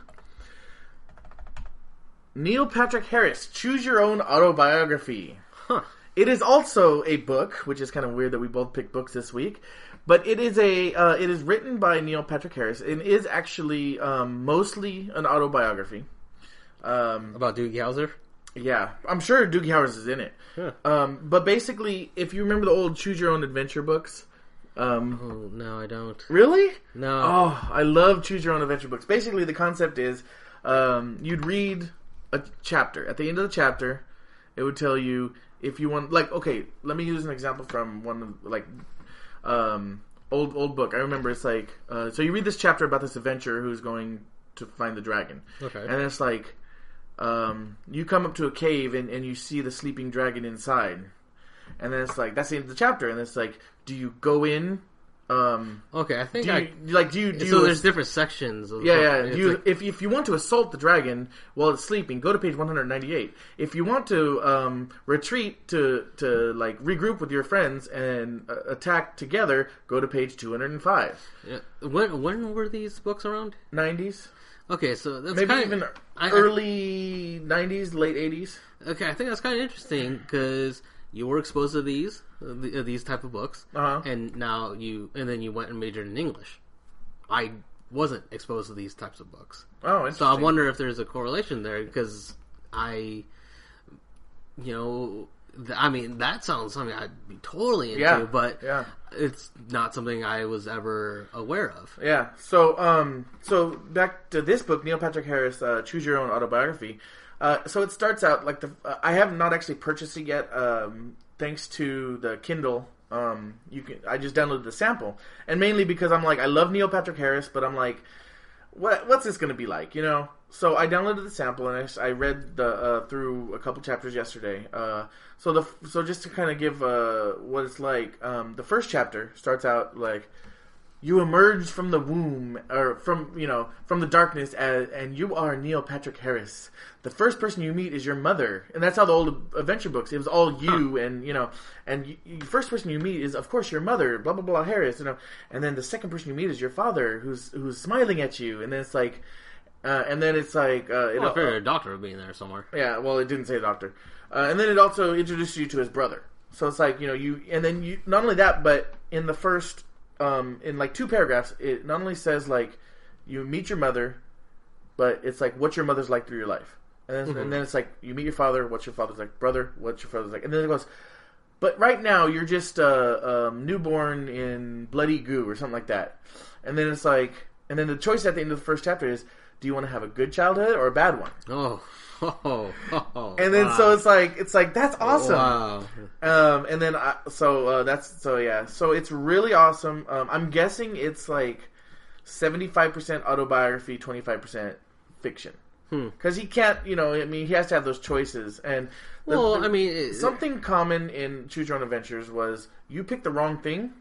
Neil Patrick Harris, Choose Your Own Autobiography. Huh. It is also a book, which is kind of weird that we both picked books this week. But it is it is written by Neil Patrick Harris and is actually mostly an autobiography. About Doogie Howser? Yeah, I'm sure Doogie Howser is in it. Yeah. But basically, if you remember the old Choose Your Own Adventure books. Oh, no, I don't. Really? No. Oh, I love Choose Your Own Adventure books. Basically, the concept is you'd read a chapter. At the end of the chapter, it would tell you if you want... Like, okay, let me use an example from one old book. I remember it's like... so you read this chapter about this adventurer who's going to find the dragon. Okay. And it's like... you come up to a cave and you see the sleeping dragon inside. And then it's like, that's the end of the chapter. And it's like, do you go in? Okay, I think do you so there's different sections. Of if you want to assault the dragon while it's sleeping, go to page 198. If you want to retreat to like regroup with your friends and attack together, go to page 205. Yeah. When were these books around? 90s. Okay, so that's maybe even early 90s, late 80s. Okay, I think that's kind of interesting because you were exposed to these type of books, and then you went and majored in English. I wasn't exposed to these types of books. Oh, interesting. So I wonder if there's a correlation there because that sounds something I'd be totally into, but it's not something I was ever aware of. Yeah. So back to this book, Neil Patrick Harris, Choose Your Own Autobiography. So it starts out like I have not actually purchased it yet, thanks to the Kindle. I just downloaded the sample, and mainly because I'm like, I love Neil Patrick Harris, but I'm like, what's this going to be like, you know? So I downloaded the sample and I read through a couple chapters yesterday. So just to kind of give what it's like, the first chapter starts out like, you emerge from the womb, or from the darkness, and you are Neil Patrick Harris. The first person you meet is your mother, and that's how the old adventure books. It was all you, and the first person you meet is, of course, your mother. Blah blah blah, Harris. And then the second person you meet is your father, who's smiling at you, and then it's like, I figured a doctor would be in there somewhere. Yeah, well, it didn't say doctor, and then it also introduces you to his brother. So it's like you not only that, but in the first. In like 2 paragraphs, it not only says like you meet your mother, but it's like what's your mother's like through your life, and then it's like you meet your father, what's your father's like, brother, what's your father's like, and then it goes, but right now you're just newborn in bloody goo or something like that, and then it's like, and then the choice at the end of the first chapter is, do you want to have a good childhood or a bad one? And then so it's like that's awesome. Wow. And then so it's really awesome. I'm guessing it's like 75% autobiography, 25% fiction. Because he can't, he has to have those choices. And something common in Choose Your Own Adventures was you pick the wrong thing,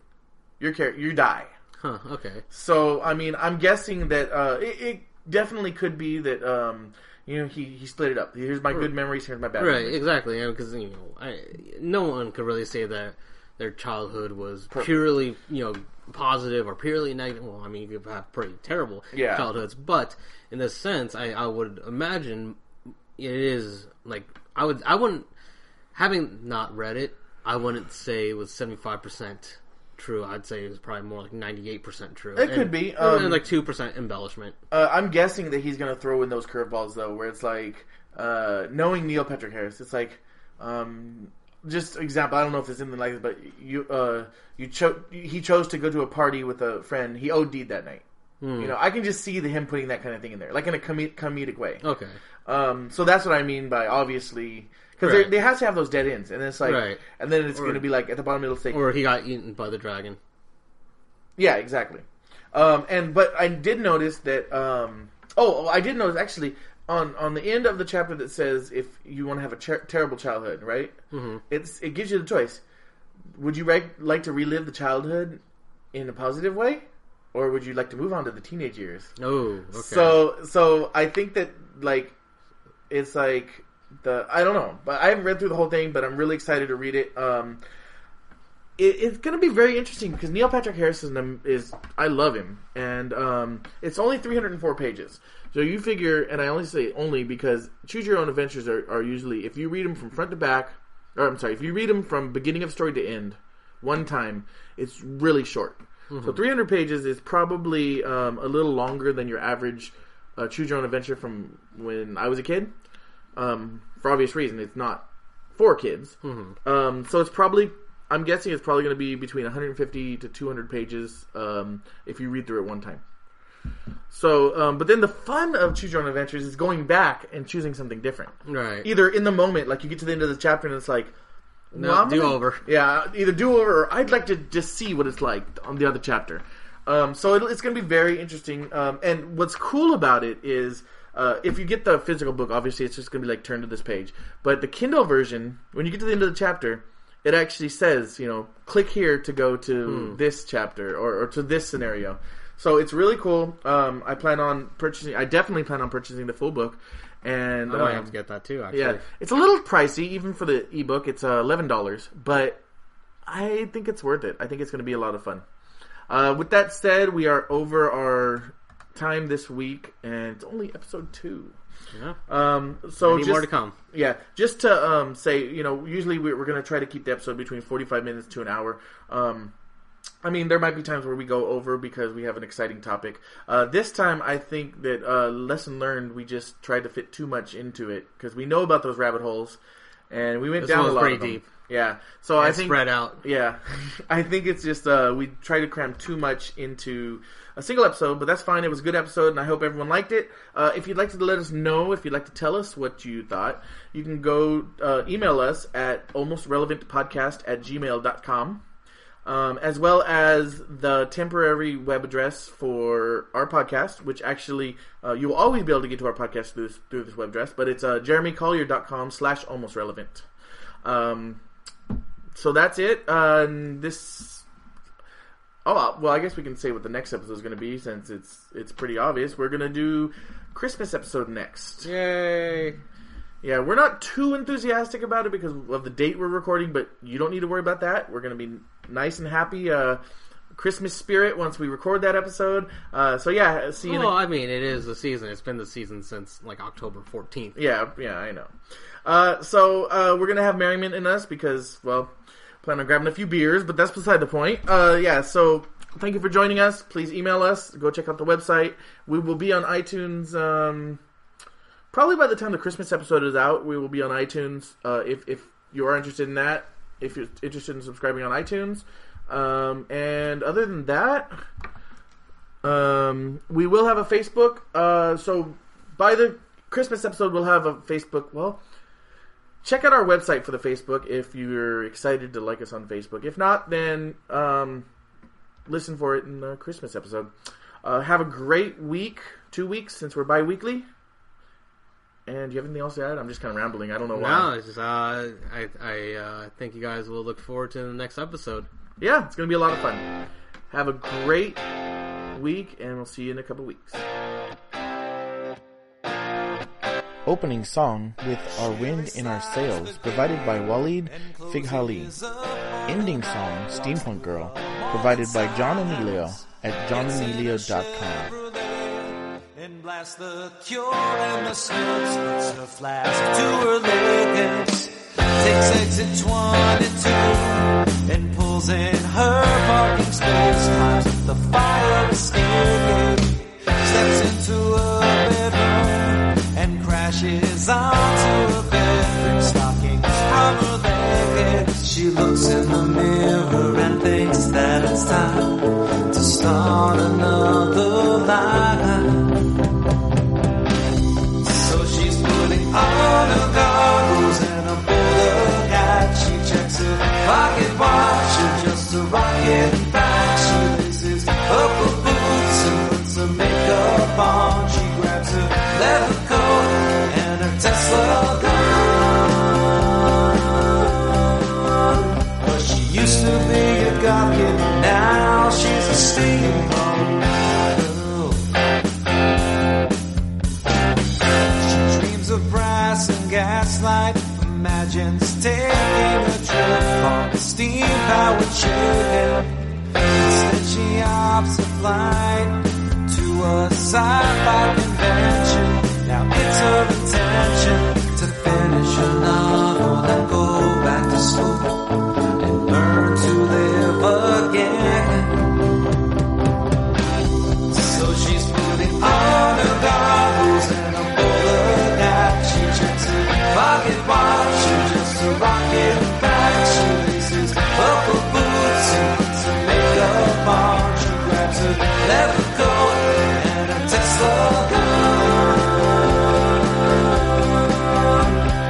you die. Huh. Okay. So I'm guessing that it definitely could be that. He split it up. Here's my good memories. Here's my bad memories. Right, exactly. Because no one could really say that their childhood was purely positive or purely negative. Well, you could have pretty terrible childhoods, but in this sense, I would imagine it is like I wouldn't, having not read it, I wouldn't say it was 75% true. I'd say it was probably more like 98% true. It could be. And like 2% embellishment. I'm guessing that he's going to throw in those curveballs, though, where it's like, knowing Neil Patrick Harris, it's like, just example, I don't know if it's something like this, but he chose to go to a party with a friend. He OD'd that night. I can just see him putting that kind of thing in there, like in a comedic way. Okay. So that's what I mean by obviously... Because they have to have those dead ends, and it's like, and then it's going to be like at the bottom it'll say, or he got eaten by the dragon. Yeah, exactly. But I did notice that. I did notice actually on the end of the chapter that says if you want to have a terrible childhood, right? Mm-hmm. It gives you the choice. Would you like to relive the childhood in a positive way, or would you like to move on to the teenage years? Oh, okay. So I think that it's like I don't know, but I haven't read through the whole thing, but I'm really excited to read it. It's going to be very interesting because Neil Patrick Harris I love him, and it's only 304 pages. So you figure, and I only say only because Choose Your Own Adventures are usually, if you read them from front to back, if you read them from beginning of story to end, one time, it's really short. Mm-hmm. So 300 pages is probably a little longer than your average Choose Your Own Adventure from when I was a kid. For obvious reason, it's not for kids. Mm-hmm. So it's probably, I'm guessing it's probably going to be between 150 to 200 pages if you read through it one time. So, but then the fun of Choose Your Own Adventures is going back and choosing something different. Right. Either in the moment, like you get to the end of the chapter and it's like, do-over. Yeah, either do-over or I'd like to just see what it's like on the other chapter. So it's going to be very interesting. And what's cool about it is if you get the physical book, obviously it's just going to be like turn to this page. But the Kindle version, when you get to the end of the chapter, it actually says, click here to go to this chapter or to this scenario. So it's really cool. I definitely plan on purchasing the full book. And I might have to get that too, actually. Yeah, it's a little pricey, even for the ebook. It's $11, but I think it's worth it. I think it's going to be a lot of fun. With that said, we are over our time this week, and it's only episode 2. Yeah. So more to come. Yeah, just to say, usually we're going to try to keep the episode between 45 minutes to an hour. There might be times where we go over because we have an exciting topic. This time, I think that lesson learned, we just tried to fit too much into it because we know about those rabbit holes, and we went down a lot of them. Pretty deep. Yeah, so I think spread out. Yeah, I think it's just we tried to cram too much into a single episode, but that's fine. It was a good episode, and I hope everyone liked it. If you'd like to let us know, if you'd like to tell us what you thought, you can go email us at almostrelevantpodcast@gmail.com. As well as the temporary web address for our podcast, which actually you will always be able to get to our podcast through this web address, but it's jeremycollier.com/almostrelevant. So that's it. I guess we can say what the next episode is going to be since it's pretty obvious. We're going to do Christmas episode next. Yay! Yeah, we're not too enthusiastic about it because of the date we're recording, but you don't need to worry about that. We're going to be nice and happy, Christmas spirit once we record that episode. So yeah, see you. Well, it is the season. It's been the season since October 14th. Yeah, I know. So we're going to have merriment in us because, plan on grabbing a few beers, but that's beside the point. So thank you for joining us. Please email us. Go check out the website. We will be on iTunes. Probably by the time the Christmas episode is out, we will be on iTunes. If you are interested in that, if you're interested in subscribing on iTunes. And other than that, we will have a Facebook. So by the Christmas episode, we'll have a Facebook. Well, check out our website for the Facebook if you're excited to like us on Facebook. If not, then listen for it in the Christmas episode. Have a great week, 2 weeks since we're bi-weekly. And do you have anything else to add? I'm just kind of rambling. I don't know why. No, it's just, I think you guys will look forward to the next episode. Yeah, it's going to be a lot of fun. Have a great week, and we'll see you in a couple weeks. Opening song with Our Wind in Our Sails, provided by Waleed Fighali. Ending song, Steampunk Girl, provided by John Emilio at johnemilio.com. And blast the cure and the snooze, puts her flask to her lips, takes exit 22 and pulls in her parking space, climbs up the fire escape, steps into a bedroom and crashes onto a bed, brings stockings from her legs. She looks in the mirror and thinks that it's time to start another life. On her goggles and a bowler hat, she checks her pocket watch, adjusts her rocket back, she laces taking a trip on a steam-powered chicken. Instead she opts a flight to a sci-fi convention. Now it's her intention to finish her novel and go back to school and learn to live again. So she's putting on her goggles and a bowler hat. She checks her pocket watch and just a rocket back. She laces purple boots and puts her makeup on. She grabs her leather coat and a Tesla gun.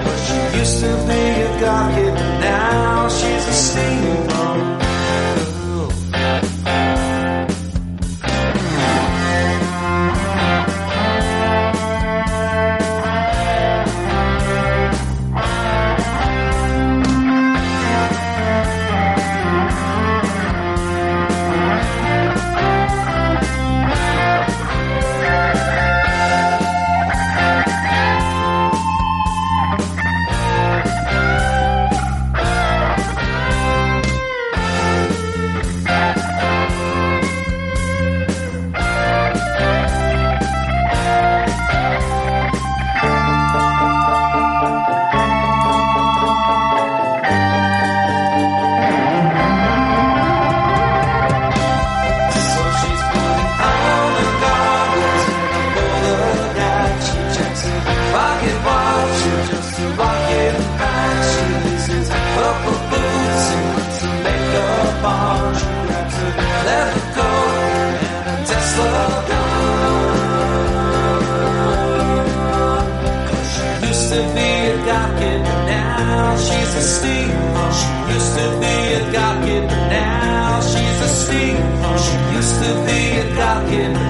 But she used to be a gawker, now she's a steamboat girl.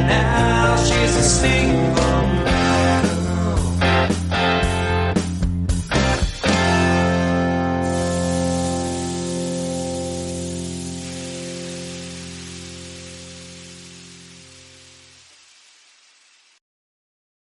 Now she's a steam.